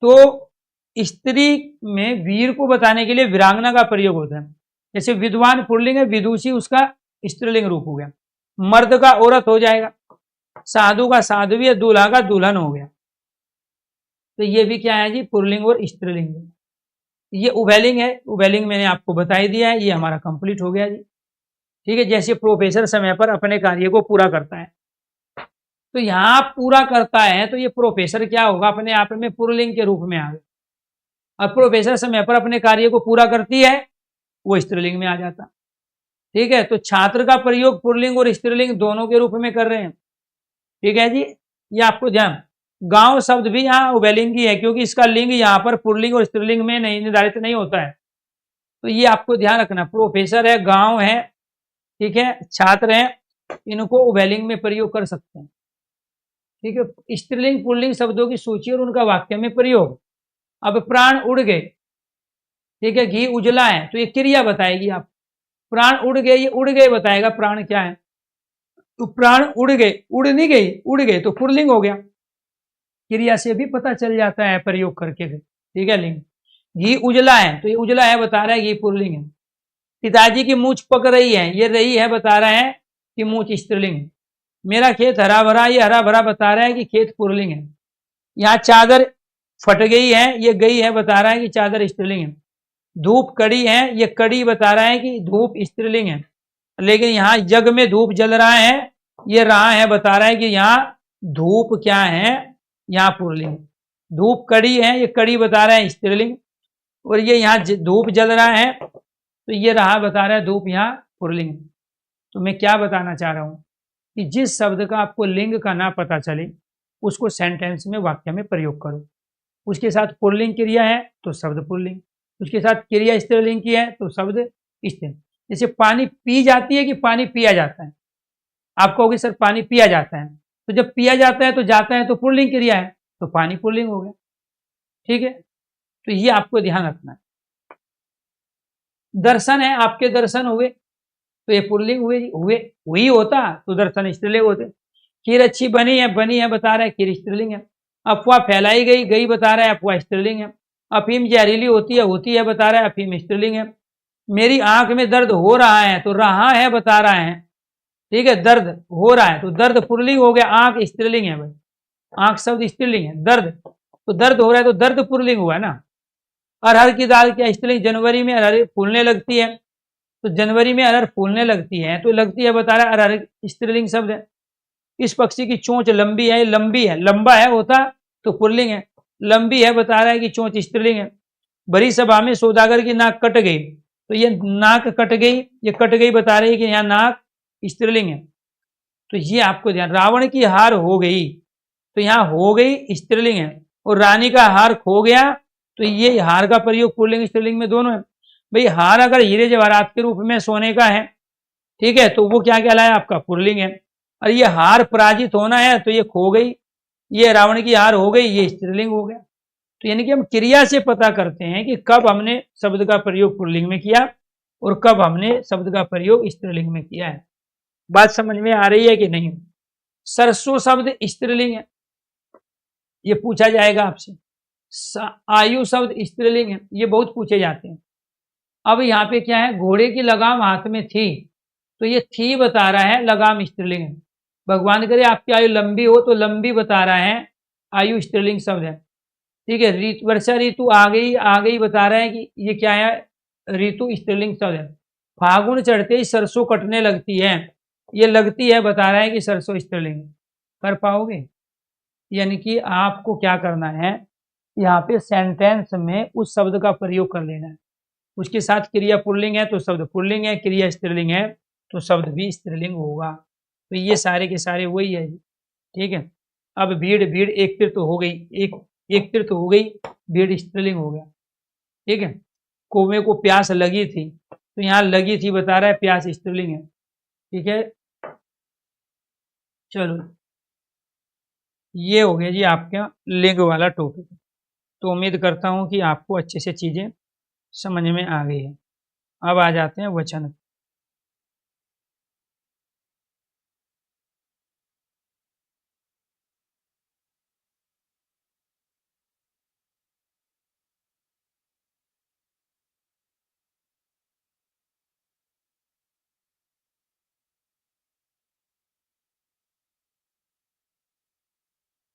A: तो स्त्री में वीर को बताने के लिए वीरांगना का प्रयोग होता है। जैसे विद्वान पुल्लिंग है, विदुषी उसका स्त्रीलिंग रूप हो गया। मर्द का औरत हो जाएगा, साधु का साध्वी है, दूल्हा का दुल्हन हो गया। तो ये भी क्या है जी, पुल्लिंग और स्त्रीलिंग। ये उभयलिंग है, उभयलिंग मैंने आपको बता ही दिया है, ये हमारा कंप्लीट हो गया जी। ठीक है, जैसे प्रोफेसर समय पर अपने कार्य को पूरा करता है, तो यहाँ पूरा करता है, तो ये प्रोफेसर क्या होगा, अपने आप में पुल्लिंग के रूप में आ गया। अब प्रोफेसर समय पर अपने कार्य को पूरा करती है, वो स्त्रीलिंग में आ जाता। ठीक है, तो छात्र का प्रयोग पुल्लिंग और स्त्रीलिंग दोनों के रूप में कर रहे हैं। ठीक है जी, ये आपको ध्यान। गांव शब्द भी यहाँ उभयलिंग ही है, क्योंकि इसका लिंग यहाँ पर पुल्लिंग और स्त्रीलिंग में नहीं निर्धारित नहीं होता है, तो ये आपको ध्यान रखना। प्रोफेसर है, गांव है, ठीक है, छात्र है, इनको उभयलिंग में प्रयोग कर सकते हैं। ठीक है, स्त्रीलिंग पुल्लिंग शब्दों की सूची और उनका वाक्य में प्रयोग। अब प्राण उड़ गए, ठीक है, घी उजला है, तो ये क्रिया बताएगी आप। प्राण उड़ गए, ये उड़ गए बताएगा प्राण क्या है, तो प्राण उड़ गए, उड़ नहीं गई, उड़ गए तो पुल्लिंग हो गया। क्रिया से भी पता चल जाता है प्रयोग करके, ठीक है। लिंग, घी उजला है, तो ये उजला है बता रहा है घी पुल्लिंग है। पिताजी की मूछ पक रही है, ये रही है बता रहा है कि मूछ स्त्रीलिंग है। मेरा खेत हरा भरा, ये हरा भरा बता रहा है कि खेत पुल्लिंग है। यहाँ चादर फट गई है, ये गई है बता रहा है कि चादर स्त्रीलिंग है। धूप कड़ी है, ये कड़ी बता रहा है कि धूप स्त्रीलिंग है। लेकिन यहाँ जग में धूप जल रहा है, ये रहा है बता रहा है कि यहाँ धूप क्या है, यहाँ पुल्लिंग। धूप कड़ी है, ये कड़ी बता रहा है स्त्रीलिंग, और ये यहाँ धूप जल रहा है, तो ये रहा बता रहा है धूप यहाँ पुल्लिंग। तो मैं क्या बताना चाह रहा हूँ कि जिस शब्द का आपको लिंग का ना पता चले, उसको सेंटेंस में वाक्य में प्रयोग करो। उसके साथ पुल्लिंग क्रिया है तो शब्द पुल्लिंग, उसके साथ क्रिया स्त्रीलिंग की है तो शब्द स्त्रीलिंग। जैसे पानी पी जाती है कि पानी पिया जाता है, आप कहोगे सर पानी पिया जाता है, तो जब पिया जाता है तो जाता है तो पुल्लिंग क्रिया है, तो पानी पुल्लिंग हो गया। ठीक है, तो ये आपको ध्यान रखना है। दर्शन है, आपके दर्शन हुए, तो ये पुल्लिंग हुए, हुए हुई होता तो दर्शन स्त्रीलिंग होते। खीर अच्छी बनी है बता रहा है खीर स्त्रीलिंग है। अफवाह फैलाई गई, गई बता रहा है अफवाह स्त्रीलिंग है। अफीम जहरीली होती है बता रहा है अफीम स्त्रीलिंग है। मेरी आंख में दर्द हो रहा है, तो रहा है बता रहा है, ठीक है, दर्द हो रहा है तो दर्द पुल्लिंग हो गया, आंख स्त्रीलिंग है भाई, आंख शब्द स्त्रीलिंग है। दर्द, तो दर्द हो रहा है तो दर्द पुल्लिंग हुआ ना। अरहर की दाल क्या स्त्रीलिंग, जनवरी में अरहर फूलने लगती है, तो जनवरी में अरहर फूलने लगती है, तो लगती है बता रहा है अरहर स्त्रीलिंग शब्द है। इस पक्षी की चोंच लंबी है, लंबी है, लंबा है होता तो पुल्लिंग है, लंबी है बता रहा है कि चोंच स्त्रीलिंग है। बड़ी सभा में सौदागर की नाक कट गई, तो ये नाक कट गई, ये कट गई बता रही है कि यहाँ नाक स्त्रीलिंग है। तो ये आपको ध्यान, रावण की हार हो गई, तो यहाँ हो गई स्त्रीलिंग है, और रानी का हार खो गया, तो ये हार का प्रयोग पुल्लिंग स्त्रीलिंग में दोनों है। भाई हार अगर हीरे जवाहरात के रूप में सोने का है, ठीक है, तो वो क्या कहलाया आपका पुल्लिंग है। और ये हार पराजित होना है, तो ये खो गई, ये रावण की हार हो गई, ये स्त्रीलिंग हो गया। तो यानी कि हम क्रिया से पता करते हैं कि कब हमने शब्द का प्रयोग पुल्लिंग में किया और कब हमने शब्द का प्रयोग स्त्रीलिंग में किया है। बात समझ में आ रही है कि नहीं? सरसों शब्द स्त्रीलिंग है, ये पूछा जाएगा आपसे। आयु शब्द स्त्रीलिंग है, ये बहुत पूछे जाते हैं। अब यहाँ पे क्या है, घोड़े की लगाम हाथ में थी, तो ये थी बता रहा है, लगाम स्त्रीलिंग है। भगवान करे आपकी आयु लंबी हो, तो लंबी बता रहा है, आयु स्त्रीलिंग शब्द है। ठीक है, वर्षा ऋतु आ गई बता रहा है कि ये क्या है, ऋतु स्त्रीलिंग शब्द है। फागुन चढ़ते ही सरसों कटने लगती है, ये लगती है बता रहा है कि सरसों स्त्रीलिंग। कर पाओगे? यानी कि आपको क्या करना है, यहाँ पे सेंटेंस में उस शब्द का प्रयोग कर लेना है, उसके साथ क्रिया पुल्लिंग है तो शब्द पुल्लिंग है, क्रिया स्त्रीलिंग है तो शब्द भी स्त्रीलिंग होगा। तो ये सारे के सारे वही है। ठीक है, अब भीड़ भीड़ एक तीर्थ हो गई, एक तीर्थ हो गई, भीड़ स्त्रीलिंग हो गया। ठीक है, कौवे को प्यास लगी थी, तो यहाँ लगी थी बता रहा है, प्यास स्त्रीलिंग है। ठीक है, चलो ये हो गया जी आपका लिंग वाला टॉपिक। तो उम्मीद करता हूँ कि आपको अच्छे से चीजें समझ में आ गई है। अब आ जाते हैं वचन।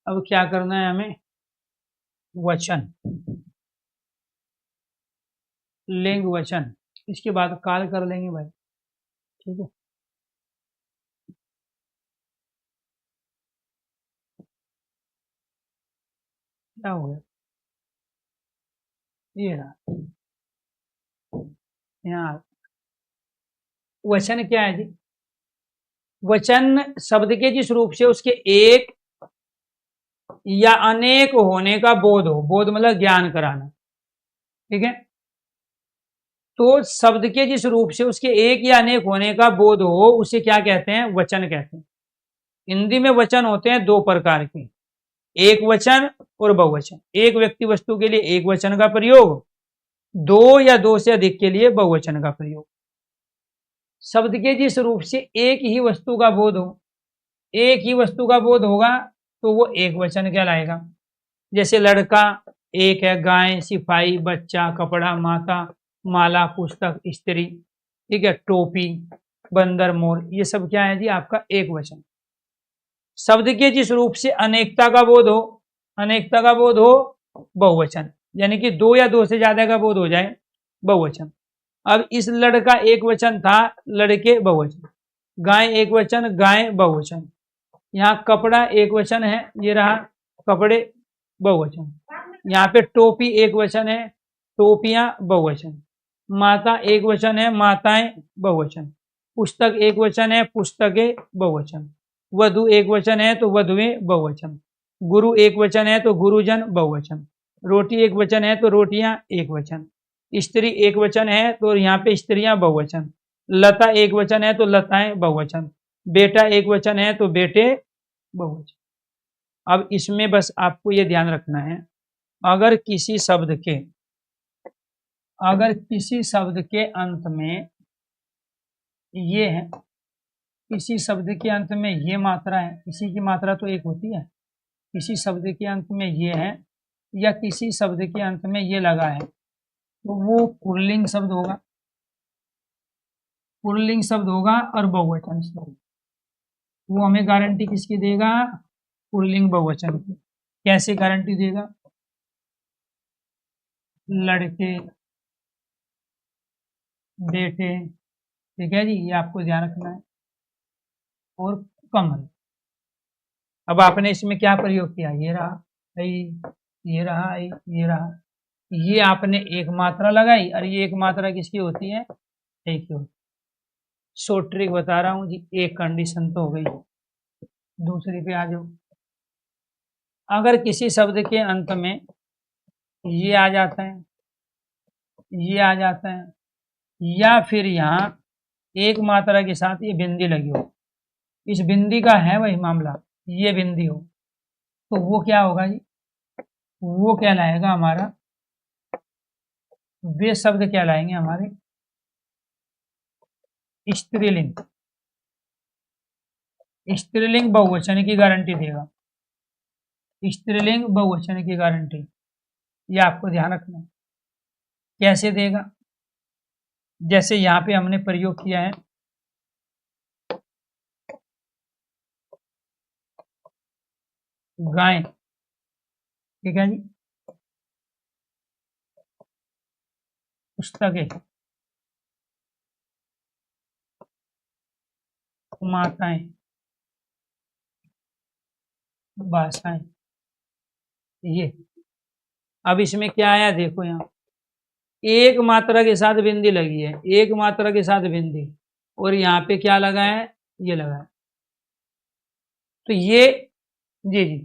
A: अब क्या करना है हमें, वचन, लिंग वचन, इसके बाद काल कर लेंगे भाई। ठीक है, क्या हो गया, ये रहा यहाँ। वचन क्या है जी, वचन शब्द के जिस रूप से उसके एक या अनेक होने का बोध हो, बोध मतलब ज्ञान कराना। ठीक है, तो शब्द के जिस रूप से उसके एक या अनेक होने का बोध हो, उसे क्या कहते हैं, वचन कहते हैं। हिंदी में वचन होते हैं दो प्रकार के, एक वचन और बहुवचन। एक व्यक्ति वस्तु के लिए एक वचन का प्रयोग, दो या दो से अधिक के लिए बहुवचन का प्रयोग। शब्द के जिस रूप से एक ही वस्तु का बोध हो, एक ही वस्तु का बोध होगा, तो वो एक वचन कहलाएगा। जैसे लड़का एक है, गाय, सिपाही, बच्चा, कपड़ा, माता, माला, पुस्तक, स्त्री, ठीक है, टोपी, बंदर, मोर, ये सब क्या है जी आपका एक वचन। शब्द के जिस रूप से अनेकता का बोध हो, अनेकता का बोध हो, बहुवचन, यानी कि दो या दो से ज्यादा का बोध हो जाए, बहुवचन। अब इस लड़का एक वचन था, लड़के बहुवचन, गाय एक वचन, गाय बहुवचन, यहाँ कपड़ा एक वचन है, ये रहा कपड़े बहुवचन, यहाँ पे टोपी एक वचन है, टोपियां बहुवचन, माता एक वचन है, माताएं बहुवचन, पुस्तक एक वचन है, पुस्तकें बहुवचन, वधु एक वचन है तो वधुएं बहुवचन, गुरु एक वचन है तो गुरुजन बहुवचन, रोटी एक वचन है तो रोटियां एक वचन, स्त्री एक वचन है तो यहाँ पे स्त्रियां बहुवचन, लता एक वचन है तो लताएं बहुवचन, बेटा एक वचन है तो बेटे बहुवचन। अब इसमें बस आपको ये ध्यान रखना है, अगर किसी शब्द के अंत में ये है, किसी शब्द के अंत में ये मात्रा है, इसी की मात्रा तो एक होती है, किसी शब्द के अंत में ये है या किसी शब्द के अंत में ये लगा है, तो वो पुल्लिंग शब्द होगा, पुल्लिंग शब्द होगा और बहुवचन शब्द। वो हमें गारंटी किसकी देगा, पुल्लिंग बहुवचन की। कैसे गारंटी देगा, लड़के, बेटे, ठीक है जी, ये आपको ध्यान रखना है, और कमल। अब आपने इसमें क्या प्रयोग किया, ये रहा आई, ये रहा आई, ये रहा, ये आपने एक मात्रा लगाई और ये एक मात्रा किसकी होती है, एक की होती है। शॉर्ट ट्रिक बता रहा हूं जी, एक कंडीशन तो हो गई। दूसरी पे आ जाओ। अगर किसी शब्द के अंत में ये आ जाता है, ये आ जाता है, या फिर यहाँ एक मात्रा के साथ ये बिंदी लगी हो, इस बिंदी का है वही मामला, ये बिंदी हो, तो वो क्या होगा जी, वो कहलाएगा हमारा, वे शब्द कहलाएंगे हमारे स्त्रीलिंग। स्त्रीलिंग बहुवचन की गारंटी देगा, स्त्रीलिंग बहुवचन की गारंटी, ये आपको ध्यान रखना। कैसे देगा, जैसे यहाँ पे हमने प्रयोग किया है, गाय, ठीक है जी, पुस्तकें, माताएं, भाषाएं, ये। अब इसमें क्या आया देखो, यहाँ एक मात्रा के साथ बिंदी लगी है, एक मात्रा के साथ बिंदी, और यहाँ पे क्या लगा है, ये लगा है। तो ये जी जी,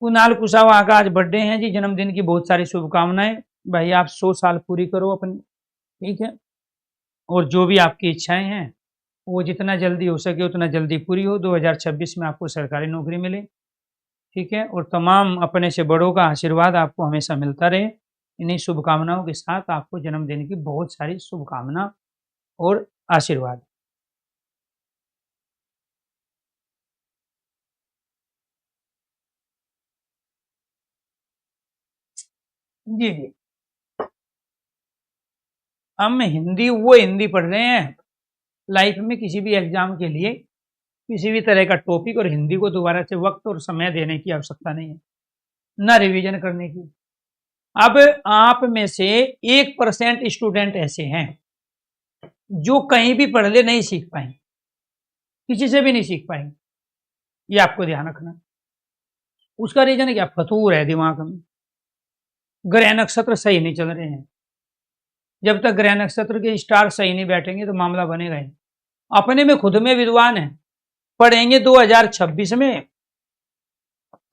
A: कुणाल कुशावाहा का आज बर्थडे है जी, जन्मदिन की बहुत सारी शुभकामनाएं। भाई आप 100 साल पूरी करो अपनी, ठीक है, और जो भी आपकी इच्छाएं हैं वो जितना जल्दी हो सके उतना जल्दी पूरी हो, 2026 में आपको सरकारी नौकरी मिले, ठीक है, और तमाम अपने से बड़ों का आशीर्वाद आपको हमेशा मिलता रहे। इन्हीं शुभकामनाओं के साथ आपको जन्मदिन की बहुत सारी शुभकामना और आशीर्वाद। जी जी, हम हिंदी वो हिंदी पढ़ रहे हैं, लाइफ में किसी भी एग्जाम के लिए किसी भी तरह का टॉपिक और हिंदी को दोबारा से वक्त और समय देने की आवश्यकता नहीं है, ना रिवीजन करने की। अब आप में से 1% स्टूडेंट ऐसे हैं जो कहीं भी पढ़ ले नहीं सीख पाएंगे, किसी से भी नहीं सीख पाएंगे, ये आपको ध्यान रखना। उसका रीजन क्या, फतूर है दिमाग में, ग्रह नक्षत्र सही नहीं चल रहे हैं। जब तक ग्रह नक्षत्र के स्टार सही नहीं बैठेंगे तो मामला बनेगा ही। अपने में खुद में विद्वान है, पढ़ेंगे 2026 में,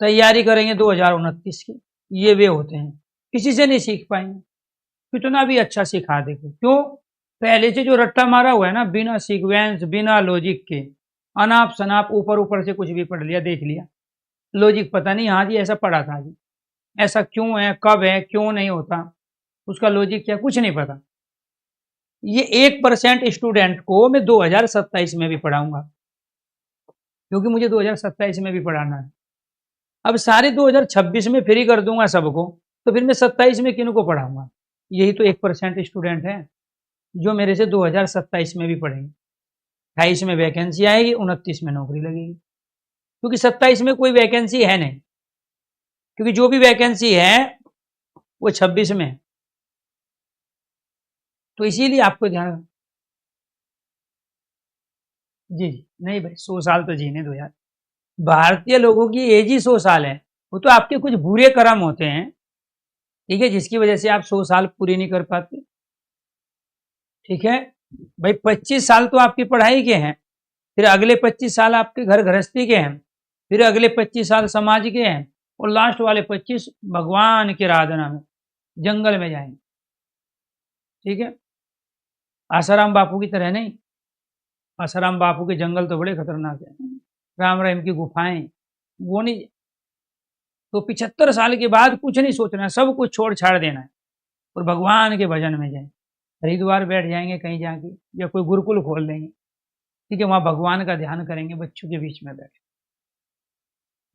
A: तैयारी करेंगे 2029 की, ये वे होते हैं, किसी से नहीं सीख पाएंगे, कितना भी अच्छा सिखा देंगे। क्यों, पहले से जो रट्टा मारा हुआ है ना, बिना सीक्वेंस बिना लॉजिक के, अनाप शनाप ऊपर ऊपर से कुछ भी पढ़ लिया, देख लिया, लॉजिक पता नहीं, हाँ जी ऐसा पढ़ा था जी, ऐसा क्यों है, कब है, क्यों नहीं होता, उसका लॉजिक क्या, कुछ नहीं पता। ये 1% स्टूडेंट को मैं 2027 में भी पढ़ाऊंगा, क्योंकि मुझे 2027 में भी पढ़ाना है। अब सारे 2026 में फ्री कर दूंगा सबको, तो फिर मैं 27 में किन को पढ़ाऊंगा। यही तो 1% स्टूडेंट है जो मेरे से 2027 में भी पढ़ेंगे। 28 में वैकेंसी आएगी, 29 में नौकरी लगेगी, क्योंकि 27 में कोई वैकेंसी है नहीं, क्योंकि जो भी वैकेंसी है वो 26 में है। तो इसीलिए आपको ध्यान, जी जी, नहीं भाई 100 साल तो जीने दो यार, भारतीय लोगों की एज ही 100 साल है, वो तो आपके कुछ बुरे कर्म होते हैं, ठीक है, जिसकी वजह से आप 100 साल पूरी नहीं कर पाते, ठीक है भाई। 25 साल तो आपकी पढ़ाई के हैं, फिर अगले 25 साल आपके घर गृहस्थी के हैं, फिर अगले 25 साल समाज के हैं, और लास्ट वाले 25 भगवान की आराधना में जंगल में जाएंगे, ठीक है। आसाराम बापू की तरह नहीं, आसाराम बापू के जंगल तो बड़े खतरनाक है, राम रहीम की गुफाएं, वो नहीं। तो 75 साल के बाद कुछ नहीं सोचना है, सब कुछ छोड़ छाड़ देना है और भगवान के भजन में जाए, हरिद्वार बैठ जाएंगे कहीं जाके, या कोई गुरुकुल खोल देंगे, ठीक है, वहां भगवान का ध्यान करेंगे बच्चों के बीच में बैठ।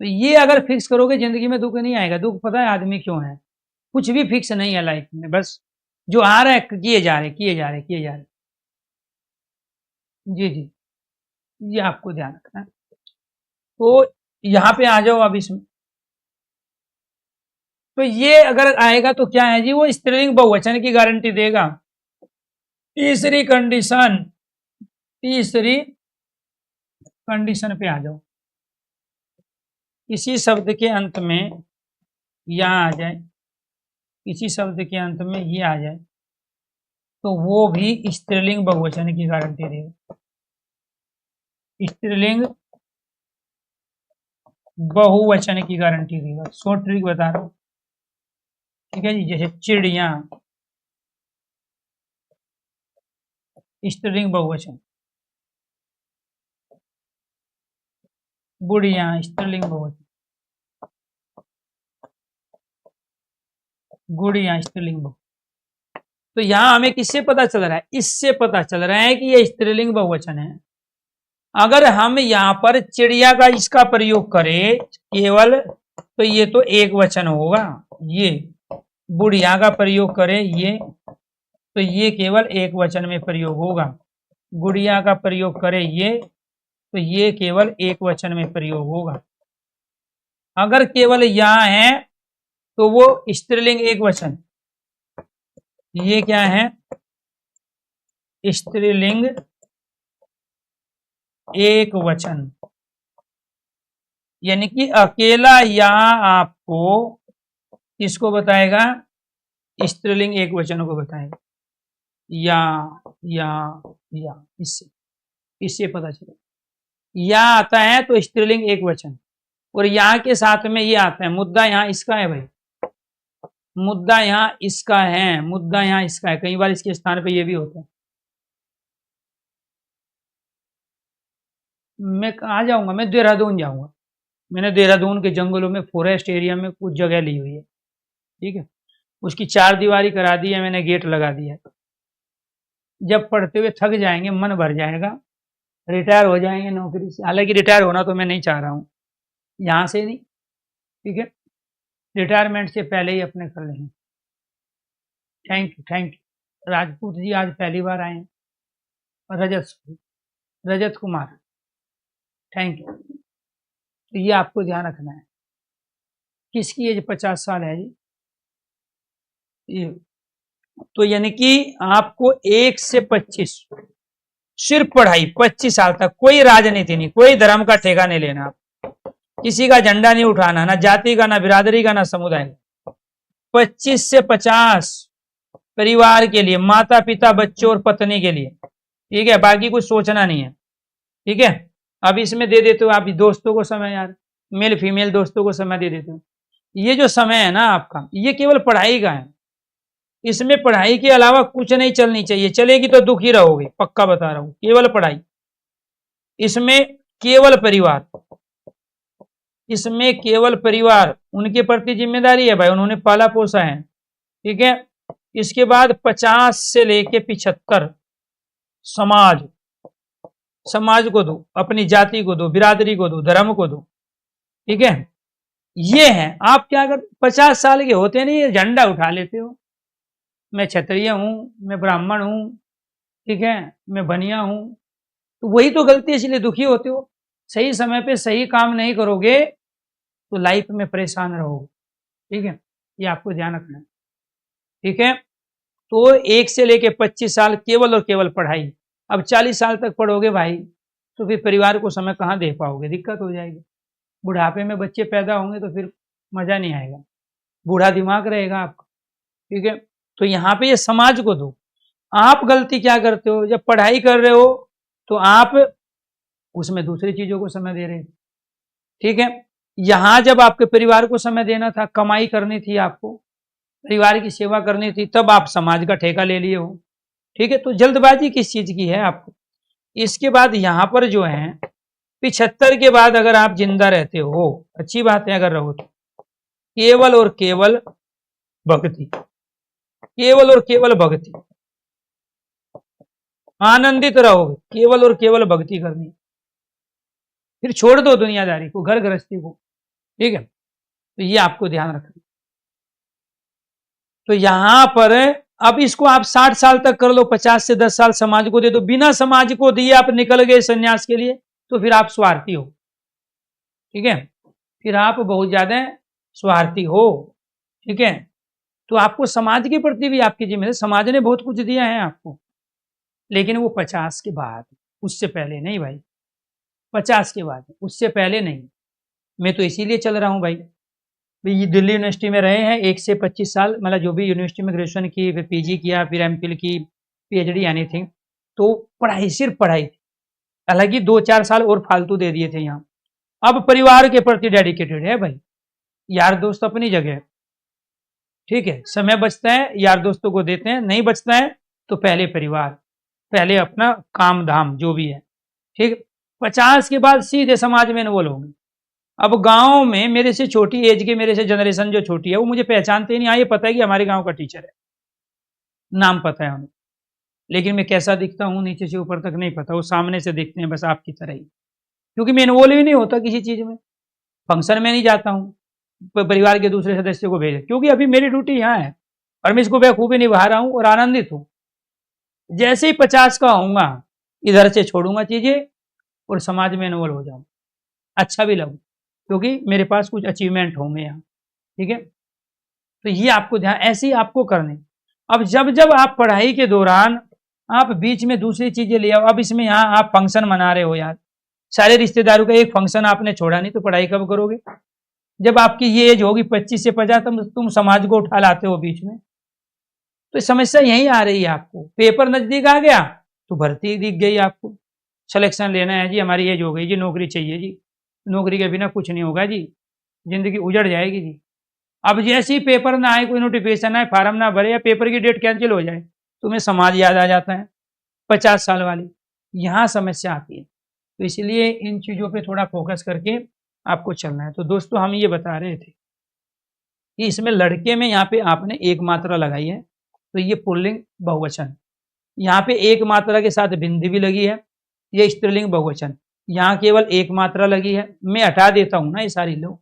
A: तो ये अगर फिक्स करोगे जिंदगी में दुख नहीं आएगा। दुख पता है आदमी क्यों है, कुछ भी फिक्स नहीं है लाइफ में, बस जो आ रहा है किए जा रहे किए जा रहे किए जा रहे। जी जी, ये आपको ध्यान रखना है। तो यहाँ पे आ जाओ अब इसमें, तो ये अगर आएगा तो क्या है जी, वो स्त्रीलिंग बहुवचन की गारंटी देगा। तीसरी कंडीशन, तीसरी कंडीशन पे आ जाओ, इसी शब्द के अंत में यहां आ जाए किसी शब्द के अंत में ये आ जाए तो वो भी स्त्रीलिंग बहुवचन की गारंटी देगा। स्त्रीलिंग बहुवचन की गारंटी देगा। शॉर्ट ट्रिक बता रहा हूं, ठीक है जी। जैसे चिड़िया, स्त्रीलिंग बहुवचन। बुढ़िया, स्त्रीलिंग बहुवचन। गुड़िया, स्त्रीलिंग बहुवचन। तो यहां हमें किससे पता चल रहा है? इससे पता चल रहा है कि यह स्त्रीलिंग बहुवचन है। अगर हम यहाँ पर चिड़िया का इसका प्रयोग करें केवल, तो ये तो एक वचन होगा। ये बुढ़िया का प्रयोग करें ये, तो ये केवल एक वचन में प्रयोग होगा। गुड़िया का प्रयोग करें ये, तो ये केवल एक वचन में प्रयोग होगा। अगर केवल यहाँ है तो वो स्त्रीलिंग एक वचन। ये क्या है? स्त्रीलिंग एक वचन, यानी कि अकेला यहाँ आपको किसको बताएगा? स्त्रीलिंग एक वचन को बताएगा। या इससे पता चले। या आता है तो स्त्रीलिंग एक वचन, और यहाँ के साथ में ये आता है। मुद्दा यहाँ इसका है भाई, मुद्दा यहाँ इसका है, मुद्दा यहाँ इसका है। कई बार इसके स्थान पे ये भी होता है। मैं कहाँ जाऊंगा? मैं देहरादून जाऊंगा। मैंने देहरादून के जंगलों में, फॉरेस्ट एरिया में कुछ जगह ली हुई है, ठीक है। उसकी 4 दीवारी करा दी है मैंने, गेट लगा दिया है। जब पढ़ते हुए थक जाएंगे, मन भर जाएगा, रिटायर हो जाएंगे नौकरी से। हालांकि रिटायर होना तो मैं नहीं चाह रहा हूँ, यहाँ से नहीं, ठीक है। रिटायरमेंट से पहले ही अपने कर लेंगे। Thank you, thank you. Rajput ji आज पहली बार आए हैं। Rajat Kumar, thank you. तो ये आपको ध्यान रखना है। किसकी एज 50 साल है जी? ये तो यानी कि आपको 1 से 25 सिर्फ पढ़ाई, 25 साल तक कोई राजनीति नहीं, कोई धर्म का ठेका नहीं लेना, किसी का झंडा नहीं उठाना, ना जाति का, ना बिरादरी का, ना समुदाय का। 25 से 50 परिवार के लिए, माता पिता, बच्चों और पत्नी के लिए, ठीक है। बाकी कुछ सोचना नहीं है, ठीक है। अब इसमें दे देते हो आप दोस्तों को समय, यार मेल फीमेल दोस्तों को समय दे देते हो। ये जो समय है ना आपका, ये केवल पढ़ाई का है। इसमें पढ़ाई के अलावा कुछ नहीं चलनी चाहिए, चलेगी तो दुखी रहोगे, पक्का बता रहा हूं। केवल पढ़ाई, इसमें केवल परिवार, इसमें केवल परिवार, उनके प्रति जिम्मेदारी है भाई, उन्होंने पाला पोसा है, ठीक है। इसके बाद 50 से लेके 75 समाज, समाज को दो, अपनी जाति को दो, बिरादरी को दो, धर्म को दो, ठीक है। ये है। आप क्या कर 50 साल के होते नहीं, झंडा उठा लेते हो, मैं क्षत्रिय हूं, मैं ब्राह्मण हूं, ठीक है, मैं बनिया हूं। तो वही तो गलती है, इसलिए दुखी होते हो। सही समय पे सही काम नहीं करोगे तो लाइफ में परेशान रहोगे, ठीक है। ये आपको ध्यान रखना है, ठीक है। तो 1 से लेके 25 साल केवल और केवल पढ़ाई। अब 40 साल तक पढ़ोगे भाई, तो फिर परिवार को समय कहाँ दे पाओगे? दिक्कत हो जाएगी। बुढ़ापे में बच्चे पैदा होंगे तो फिर मजा नहीं आएगा, बूढ़ा दिमाग रहेगा आपका, ठीक है। तो यहाँ पे ये समाज को दो। आप गलती क्या करते हो? जब पढ़ाई कर रहे हो तो आप उसमें दूसरी चीजों को समय दे रहे हो, ठीक है। यहां जब आपके परिवार को समय देना था, कमाई करनी थी आपको, परिवार की सेवा करनी थी, तब आप समाज का ठेका ले लिए हो, ठीक है। तो जल्दबाजी किस चीज की है आपको? इसके बाद यहां पर जो है 75 के बाद अगर आप जिंदा रहते हो, अच्छी बात है, अगर रहो तो केवल और केवल भक्ति, केवल और केवल भक्ति, आनंदित रहोगे, केवल और केवल भक्ति करनी। फिर छोड़ दो दुनियादारी को, घर गृहस्थी को, ठीक है। तो ये आपको ध्यान रखना। तो यहां पर अब इसको आप 60 साल तक कर लो, 50 से 10 साल समाज को दे दो। बिना समाज को दिए आप निकल गए सन्यास के लिए, तो फिर आप स्वार्थी हो, ठीक है। फिर आप बहुत ज्यादा स्वार्थी हो, ठीक है। तो आपको समाज के प्रति भी आपकी जिम्मेदारी, समाज ने बहुत कुछ दिया है आपको, लेकिन वो 50 के बाद, उससे पहले नहीं भाई। 50 के बाद, उससे पहले नहीं। मैं तो इसीलिए चल रहा हूं भाई, ये दिल्ली यूनिवर्सिटी में रहे हैं 1 से 25 साल, मतलब जो भी यूनिवर्सिटी में ग्रेजुएशन की, फिर पीजी किया, फिर एमफिल की, पीएचडी एनीथिंग। तो पढ़ाई, सिर्फ पढ़ाई। हालांकि 2-4 साल और फालतू दे दिए थे यहाँ। अब परिवार के प्रति डेडिकेटेड है भाई। यार दोस्त अपनी जगह है, ठीक है, समय बचता है यार दोस्तों को देते हैं, नहीं बचता है तो पहले परिवार, पहले अपना काम धाम जो भी है, ठीक। 50 के बाद सीधे समाज में इन्वॉल्व होंगे। अब गांव में मेरे से छोटी एज के, मेरे से जनरेशन जो छोटी है, वो मुझे पहचानते ही नहीं। हाँ, ये पता है कि हमारे गांव का टीचर है, नाम पता है उन्हें, लेकिन मैं कैसा दिखता हूँ नीचे से ऊपर तक नहीं पता। वो सामने से दिखते हैं बस आपकी तरह ही, क्योंकि मैं इन्वॉल्व ही नहीं होता किसी चीज में। फंक्शन में नहीं जाता हूँ, परिवार के दूसरे सदस्य को भेजे, क्योंकि अभी मेरी ड्यूटी यहाँ है और मैं इसको बखूबी निभा रहा हूँ और आनंदित हूँ। जैसे ही 50 का होऊंगा, इधर से छोड़ूंगा चीजें और समाज में इन्वॉल्व हो जाऊँ, अच्छा भी लगू, क्योंकि मेरे पास कुछ अचीवमेंट होंगे यहाँ, ठीक है। तो ये आपको ध्यान, ऐसे ही आपको करने। अब जब जब आप पढ़ाई के दौरान आप बीच में दूसरी चीजें ले आओ, अब इसमें यहाँ आप फंक्शन मना रहे हो यार, सारे रिश्तेदारों का एक फंक्शन आपने छोड़ा नहीं, तो पढ़ाई कब करोगे? जब आपकी ये एज होगी 25 से 50, तुम समाज को उठा लाते हो बीच में। तो समस्या यही आ रही है आपको। पेपर नजदीक आ गया तो भर्ती दिख गई आपको, सिलेक्शन लेना है जी, हमारी एज हो गई जी, नौकरी चाहिए जी, नौकरी के बिना कुछ नहीं होगा जी, जिंदगी उजड़ जाएगी जी। अब जैसे ही पेपर ना आए, कोई नोटिफिकेशन आए, फार्म ना भरे या पेपर की डेट कैंसिल हो जाए, तुम्हें समाज याद आ जाता है, 50 साल वाली। यहाँ समस्या आती है। तो इसलिए इन चीजों पे थोड़ा फोकस करके आपको चलना है। तो दोस्तों, हम ये बता रहे थे कि इसमें लड़के में यहाँ पे आपने एक मात्रा लगाई है, तो ये पुल्लिंग बहुवचन। यहाँ पे एक मात्रा के साथ बिंदी भी लगी है, ये स्त्रीलिंग बहुवचन। यहाँ केवल एक मात्रा लगी है। मैं हटा देता हूँ ना ये सारी, लो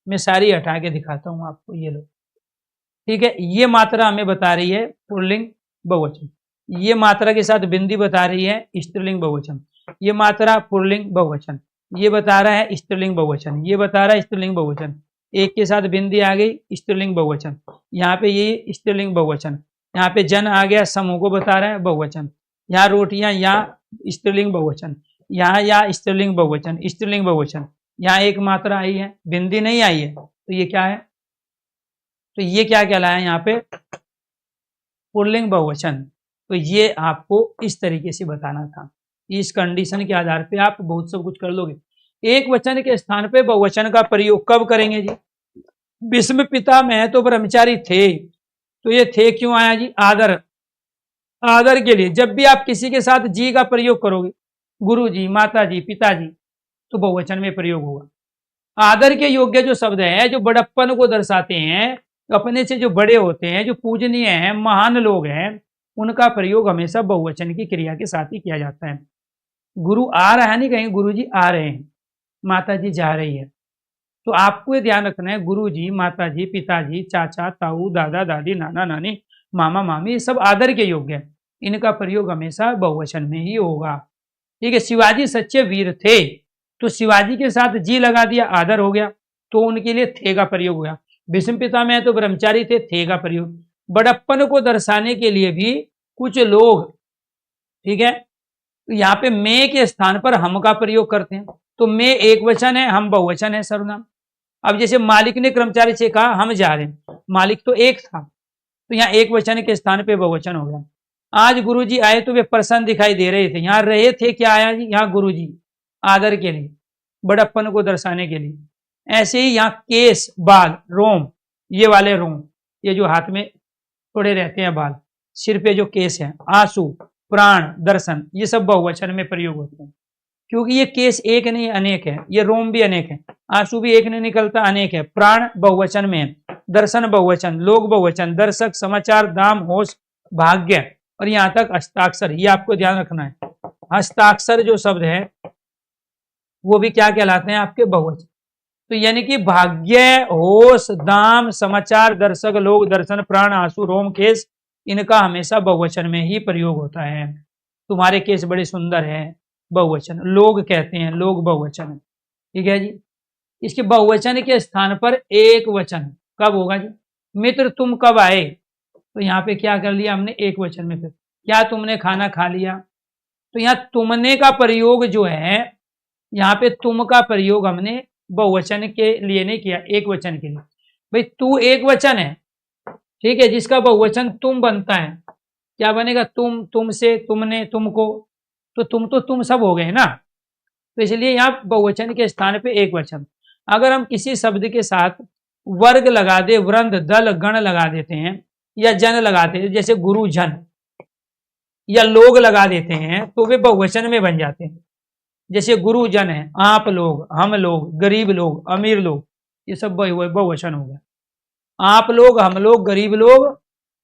A: मैं सारी हटा के दिखाता हूँ आपको, ये लो, ठीक है। ये मात्रा हमें बता रही है पुल्लिंग बहुवचन, ये मात्रा के साथ बिंदी बता रही है स्त्रीलिंग बहुवचन, ये मात्रा पुल्लिंग बहुवचन, ये बता रहा है स्त्रीलिंग बहुवचन, ये बता रहा है स्त्रीलिंग बहुवचन, एक के साथ बिंदी आ गई स्त्रीलिंग बहुवचन, यहाँ पे ये स्त्रीलिंग बहुवचन, यहाँ पे जन आ गया, समूह को बता रहा है बहुवचन, यहाँ रोटियां, यहाँ स्त्रीलिंग बहुवचन, यहाँ स्त्रीलिंग बहुवचन, स्त्रीलिंग बहुवचन, यहाँ एक मात्रा आई है, बिंदी नहीं आई है, तो ये क्या है? तो ये क्या कहलाया यहाँ पे? पुल्लिंग बहुवचन। तो ये आपको इस तरीके से बताना था। इस कंडीशन के आधार पे आप बहुत सब कुछ कर लोगे। एक वचन के स्थान पे बहुवचन का प्रयोग कब करेंगे जी? भीष्म पितामह तो ब्रह्मचारी थे, तो ये थे क्यों आया जी? आदर, आदर के लिए। जब भी आप किसी के साथ जी का प्रयोग करोगे, गुरु जी, माता जी, पिताजी, तो बहुवचन में प्रयोग होगा। आदर के योग्य जो शब्द है, जो बड़प्पन को दर्शाते हैं, अपने से जो बड़े होते हैं, जो पूजनीय हैं, महान लोग हैं, उनका प्रयोग हमेशा बहुवचन की क्रिया के साथ ही किया जाता है। गुरु आ रहा है, नहीं कहीं गुरु जी आ रहे हैं, माता जी जा रही है, तो आपको ये ध्यान रखना है, गुरु जी, माता जी, पिताजी, चाचा, ताऊ, दादा, दादी, नाना, नानी, मामा, मामी, ये सब आदर के योग्य है। इनका प्रयोग हमेशा बहुवचन में ही होगा, ठीक है। शिवाजी सच्चे वीर थे, तो शिवाजी के साथ जी लगा दिया, आदर हो गया, तो उनके लिए थे का प्रयोग हो गया। भीष्म पितामह तो ब्रह्मचारी थे का प्रयोग। बड़प्पन को दर्शाने के लिए भी कुछ लोग, ठीक है, तो यहाँ पे मैं के स्थान पर हम का प्रयोग करते हैं। तो मैं एक वचन है, हम बहुवचन है, सर्वनाम। अब जैसे मालिक ने कर्मचारी से कहा हम जा रहे हैं, मालिक तो एक था, तो यहाँ एक वचन के स्थान पे बहुवचन हो गया। आज गुरुजी आए तो वे प्रसन्न दिखाई दे रहे थे, यहाँ रहे थे, क्या आया जी? यहाँ गुरुजी, आदर के लिए, बड़प्पन को दर्शाने के लिए। ऐसे ही यहाँ केस, बाल, रोम, ये वाले रोम, ये जो हाथ में थोड़े रहते हैं बाल, सिर पे जो केस है, आंसू, प्राण, दर्शन, ये सब बहुवचन में प्रयोग होते हैं, क्योंकि ये केस एक नहीं अनेक है, ये रोम भी अनेक है, आंसू भी एक नहीं निकलता, अनेक है। प्राण बहुवचन में है, दर्शन बहुवचन, लोग बहुवचन, दर्शक, समाचार, दाम, होश, भाग्य, और यहाँ तक हस्ताक्षर, ये आपको ध्यान रखना है। हस्ताक्षर जो शब्द है वो भी क्या कहलाते हैं? आपके बहुवचन। तो यानी कि भाग्य, होश, दाम, समाचार, दर्शक, लोग, दर्शन, प्राण, आंसू, रोम, केस, इनका हमेशा बहुवचन में ही प्रयोग होता है। तुम्हारे केस बड़े सुंदर है, बहुवचन। लोग कहते हैं, लोग बहुवचन, ठीक है जी। इसके बहुवचन के स्थान पर एक वचन कब होगा जी? मित्र तुम कब आए, तो यहाँ पे क्या कर लिया हमने? एक वचन में। फिर क्या तुमने खाना खा लिया, तो यहाँ तुमने का प्रयोग जो है, यहाँ पे तुम का प्रयोग हमने बहुवचन के लिए नहीं किया, एक वचन के लिए। भाई तू एक वचन है, ठीक है, जिसका बहुवचन तुम बनता है, क्या बनेगा? तुम, तुमसे, तुमने, तुमको, तो तुम सब हो गए ना, तो इसलिए यहाँ बहुवचन के स्थान पे एक वचन। अगर हम किसी शब्द के साथ वर्ग लगा दे, वृंद, दल, गण लगा देते हैं या जन लगाते हैं, जैसे गुरु जन, या लोग लगा देते हैं, तो वे बहुवचन में बन जाते हैं। जैसे गुरु जन है, आप लोग, हम लोग, गरीब लोग, अमीर लोग, ये सब बहुवचन हो गया। आप लोग, हम लोग, गरीब लोग,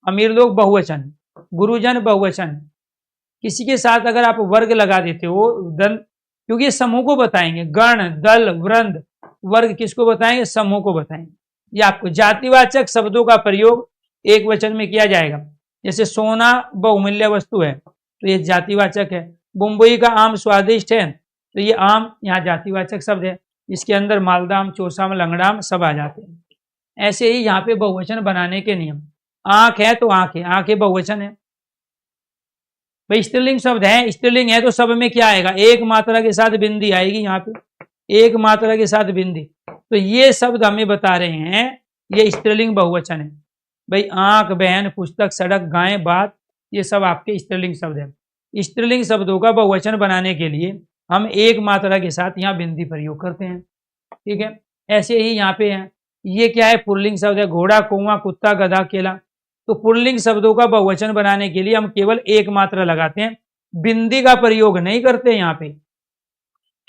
A: अमीर लोग बहुवचन, गुरुजन बहुवचन। किसी के साथ अगर आप वर्ग लगा देते हो, दल, क्योंकि ये समूह को बताएंगे, गण, दल, वृंद, वर्ग किसको बताएंगे? समूह को बताएंगे। ये आपको जातिवाचक शब्दों का प्रयोग एक वचन में किया जाएगा। जैसे सोना बहुमूल्य वस्तु है, तो ये जातिवाचक है। बम्बई का आम स्वादिष्ट है, तो ये आम यहाँ जातिवाचक शब्द है। इसके अंदर मालदाम, चौसाम, लंगड़ाम सब आ जाते हैं। ऐसे ही यहाँ पे बहुवचन बनाने के नियम। आंख है तो आंखें, आंखें बहुवचन है। भाई स्त्रीलिंग शब्द है, स्त्रीलिंग है तो सब में क्या आएगा? एक मात्रा के साथ बिंदी आएगी यहाँ पे, एक मात्रा के साथ बिंदी। तो ये शब्द हमें बता रहे हैं ये स्त्रीलिंग बहुवचन है। भाई आंख, बहन, पुस्तक, सड़क, गाय, बात, ये सब आपके स्त्रीलिंग शब्द है। स्त्रीलिंग शब्दों का बहुवचन बनाने के लिए हम एक मात्रा के साथ यहाँ बिंदी प्रयोग करते हैं, ठीक है। ऐसे ही यहाँ पे है, ये क्या है? पुल्लिंग शब्द है, घोड़ा, कौवा, कुत्ता, गधा, केला। तो पुल्लिंग शब्दों का बहुवचन बनाने के लिए हम केवल एक मात्रा लगाते हैं, बिंदी का प्रयोग नहीं करते यहाँ पे,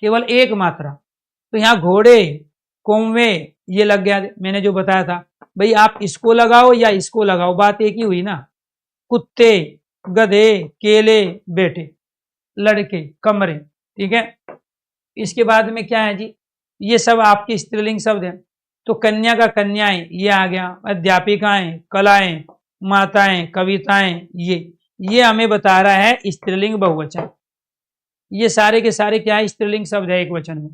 A: केवल एक मात्रा। तो यहाँ घोड़े, कौवे, ये लग गया, मैंने जो बताया था। भाई आप इसको लगाओ या इसको लगाओ, बात एक ही हुई ना। कुत्ते, गधे, केले, बेटे, लड़के, कमरे, ठीक है। इसके बाद में क्या है जी? ये सब आपके स्त्रीलिंग शब्द है। तो कन्या का कन्याएं, ये आ गया। अध्यापिकाएं, कलाएं, माताएं, कविताएं, ये हमें बता रहा है स्त्रीलिंग बहुवचन। ये सारे के सारे क्या है? स्त्रीलिंग शब्द है एक वचन में।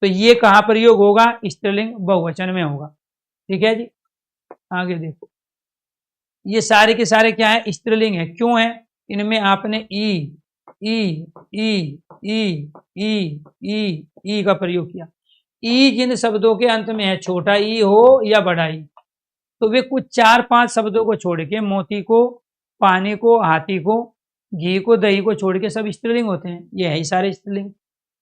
A: तो ये कहाँ प्रयोग होगा? स्त्रीलिंग बहुवचन में होगा, ठीक है जी। आगे देखो, ये सारे के सारे क्या है? स्त्रीलिंग है। क्यों है? इनमें आपने ई, ई, ई, ई, ई, ई, ई का प्रयोग किया। ई जिन शब्दों के अंत में है, छोटा ई हो या बड़ा ई, तो वे कुछ 4-5 शब्दों को छोड़ के, मोती को, पानी को, हाथी को, घी को, दही को छोड़ के सब स्त्रीलिंग होते हैं। ये है ही सारे स्त्रीलिंग।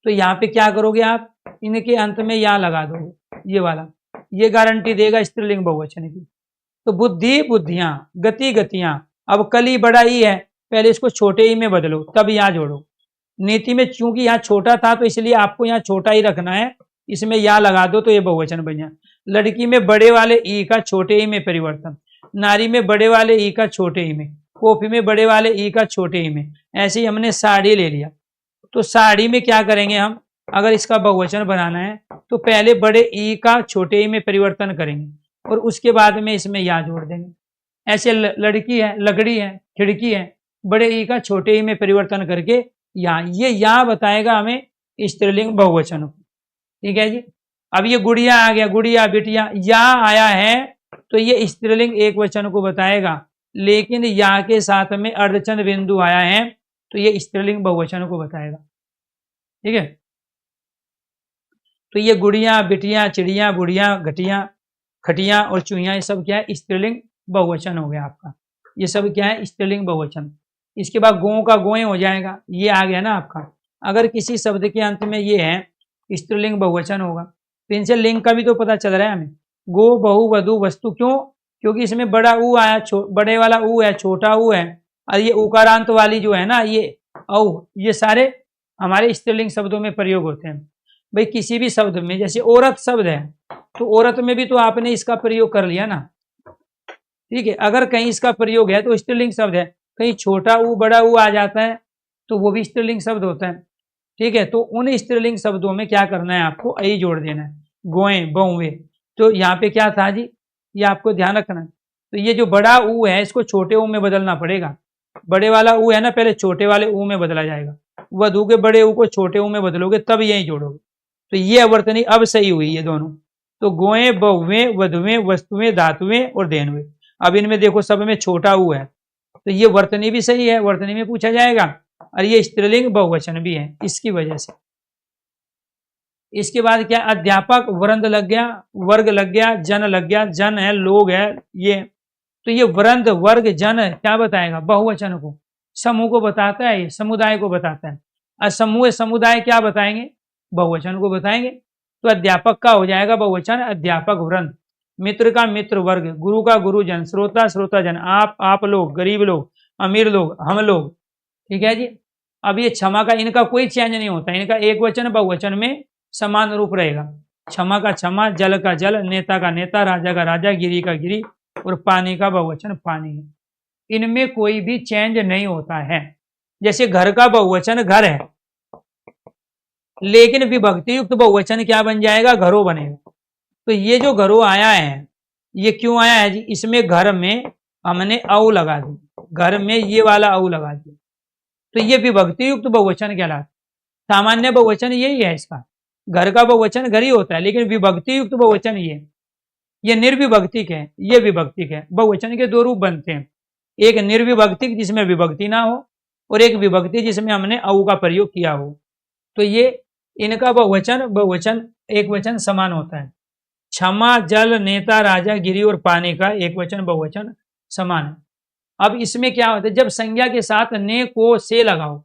A: तो यहाँ पे क्या करोगे आप? इनके अंत में या लगा दोगे, ये वाला, ये गारंटी देगा स्त्रीलिंग बहुवचन की। तो बुद्धि, बुद्धियां, गति, गतियां। अब कली बड़ा ई है, पहले इसको छोटे ई में बदलो, तब यहाँ जोड़ो। नीति में चूंकि यहाँ छोटा था तो इसलिए आपको यहाँ छोटा ही रखना है, इसमें या लगा दो तो ये बहुवचन बन जाए। लड़की में बड़े वाले ई का छोटे ई में परिवर्तन, नारी में बड़े वाले ई का छोटे ई में, कॉफी में बड़े वाले ई का छोटे ई में। ऐसे ही हमने साड़ी ले लिया, तो साड़ी में क्या करेंगे हम? अगर इसका बहुवचन बनाना है तो पहले बड़े ई का छोटे ई में परिवर्तन करेंगे और उसके बाद में इसमें या जोड़ देंगे। ऐसे लड़की है, लकड़ी है, खिड़की है, बड़े ई का छोटे ई में परिवर्तन करके ये या बताएगा हमें स्त्रीलिंग बहुवचन को, ठीक है जी। अब ये गुड़िया आ गया, गुड़िया, बिटिया, या आया है तो ये स्त्रीलिंग एक वचन को बताएगा, लेकिन या के साथ में अर्धचंद बिंदु आया है तो ये स्त्रीलिंग बहुवचन को बताएगा, ठीक है। तो ये गुड़िया, बिटिया, चिड़िया, बुढ़िया, घटिया, खटिया और चूहिया, ये सब क्या है? स्त्रीलिंग बहुवचन हो गया आपका। ये सब क्या है? स्त्रीलिंग बहुवचन। इसके बाद गौ का गोए हो जाएगा, ये आ गया ना आपका। अगर किसी शब्द के अंत में ये है, स्त्रीलिंग बहुवचन होगा। तो इनसे लिंग का भी तो पता चल रहा है हमें। गो, बहु, वधु, वस्तु। क्यों? क्योंकि इसमें बड़ा ऊ आया, बड़े वाला ऊ है, छोटा ऊ है, और ये उकारांत वाली जो है ना, ये औ, ये सारे हमारे स्त्रीलिंग शब्दों में प्रयोग होते हैं। भाई किसी भी शब्द में, जैसे औरत शब्द है, तो औरत में भी तो आपने इसका प्रयोग कर लिया ना, ठीक है। अगर कहीं इसका प्रयोग है तो स्त्रीलिंग शब्द है, कहीं छोटा ऊ, बड़ा ऊ आ जाता है तो वो भी स्त्रीलिंग शब्द होता है, ठीक है। तो उन स्त्रीलिंग शब्दों में क्या करना है? आपको ऐ जोड़ देना है, गोए, बहुए। तो यहाँ पे क्या था जी, ये आपको ध्यान रखना है। तो ये जो बड़ा ऊ है इसको छोटे ऊ में बदलना पड़ेगा। बड़े वाला ऊ है ना, पहले छोटे वाले ऊ में बदला जाएगा। वधु के बड़े ऊ को छोटे ऊ में बदलोगे तब यही जोड़ोगे। तो ये अवर्तनी अब सही हुई ये दोनों। तो गोए, बहुए, वधुएं, वस्तुएं, धातुएं और धेनुएं। अब इनमें देखो सब में छोटा ऊ है, तो ये वर्तनी भी सही है, वर्तनी में पूछा जाएगा, और ये स्त्रीलिंग बहुवचन भी है, इसकी वजह से। इसके बाद क्या, अध्यापक वृंद लग गया, वर्ग लग गया, जन लग गया, जन है, लोग है, ये तो ये वृंद वर्ग जन क्या बताएगा, बहुवचन को, समूह को बताता है, ये समुदाय को बताता है। असमूह समुदाय क्या बताएंगे, बहुवचन को बताएंगे। तो अध्यापक का हो जाएगा बहुवचन अध्यापक वृंद, मित्र का मित्र वर्ग, गुरु का गुरुजन, श्रोता श्रोताजन, आप लोग, गरीब लोग, अमीर लोग, हम लोग। ठीक है जी। अब ये क्षमा का इनका कोई चेंज नहीं होता, इनका एक वचन बहुवचन में समान रूप रहेगा। क्षमा का क्षमा, जल का जल, नेता का नेता, राजा का राजा, गिरी का गिरी और पानी का बहुवचन पानी है। इनमें कोई भी चेंज नहीं होता है। जैसे घर का बहुवचन घर है, लेकिन विभक्ति युक्त बहुवचन क्या बन जाएगा, घरों बनेगा। तो ये जो घरों आया है, ये क्यों आया है जी, इसमें घर में हमने औ लगा दी, घर में ये वाला औ लगा दिया, तो ये विभक्ति युक्त बहुवचन कहलाता है। सामान्य बहुवचन यही है इसका, घर का बहुवचन घर ही होता है, लेकिन विभक्ति युक्त बहुवचन ये निर्विभक्तिक है, ये विभक्तिक है। बहुवचन के दो रूप बनते हैं, एक निर्विभक्तिक जिसमें विभक्ति ना हो, और एक विभक्ति जिसमें हमने औ का प्रयोग किया हो। तो ये इनका बहुवचन एक वचन समान होता है। क्षमा, जल, नेता, राजा, गिरी और पानी का एक वचन बहुवचन समान है। अब इसमें क्या होता है, जब संज्ञा के साथ ने, को, से लगाओ,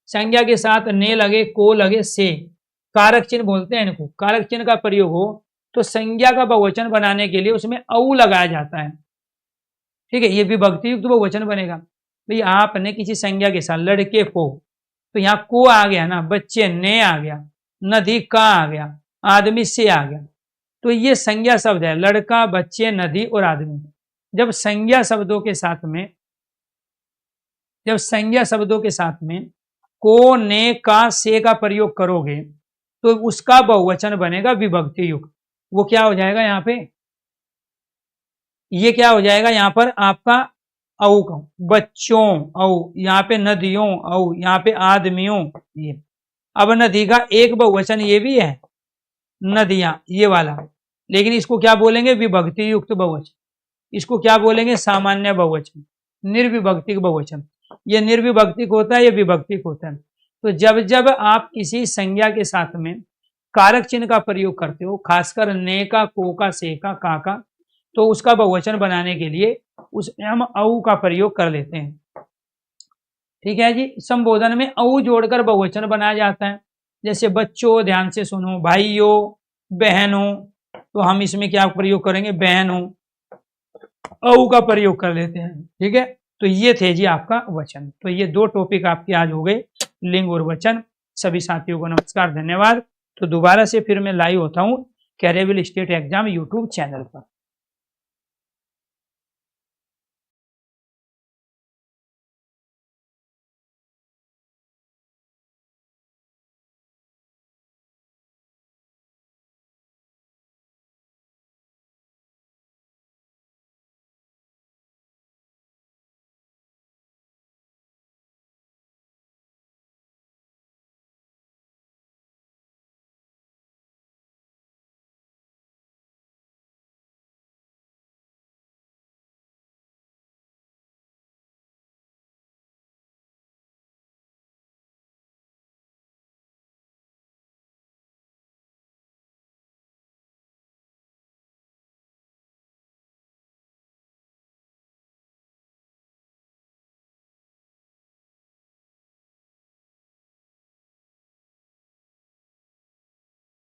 A: संज्ञा के साथ ने लगे, को लगे, से, कारक चिन्ह बोलते हैं इनको, कारक चिन्ह का प्रयोग हो तो संज्ञा का बहुवचन बनाने के लिए उसमें औ लगाया जाता है। ठीक है, ये विभक्ति युक्त बहुवचन बनेगा। भाई आपने किसी संज्ञा के साथ लड़के को, तो यहाँ को आ गया ना, बच्चे ने आ गया, नदी का आ गया, आदमी से आ गया, तो ये संज्ञा शब्द है, लड़का, बच्चे, नदी और आदमी। जब संज्ञा शब्दों के साथ में को, ने, का, से का प्रयोग करोगे तो उसका बहुवचन बनेगा विभक्ति युक्त। वो क्या हो जाएगा यहाँ पे, ये क्या हो जाएगा यहाँ पर आपका औ का, बच्चों औ, यहाँ पे नदियों औ, यहाँ पे आदमियों। ये अब नदी का एक बहुवचन ये भी है, नदियां, ये वाला, लेकिन इसको क्या बोलेंगे, विभक्ति युक्त बहुवचन। इसको क्या बोलेंगे, सामान्य बहुवचन, निर्विभक्तिक बहुवचन। ये निर्विभक्तिक होता है, ये विभक्तिक होता है। तो जब जब आप किसी संज्ञा के साथ में कारक चिन्ह का प्रयोग करते हो, खासकर ने का, को का, से का, तो उसका बहुवचन बनाने के लिए उसमें हम औ का प्रयोग कर लेते हैं। ठीक है जी। संबोधन में औ जोड़कर बहुवचन बनाया जाता है, जैसे बच्चों, ध्यान से सुनो, भाइयों, बहनों, तो हम इसमें क्या प्रयोग करेंगे, बहनों, औ का प्रयोग कर लेते हैं। ठीक है, तो ये थे जी आपका वचन। तो ये दो टॉपिक आपके आज हो गए, लिंग और वचन। सभी साथियों को नमस्कार, धन्यवाद। तो दोबारा से फिर मैं लाइव होता हूँ career state exam YouTube channel पर।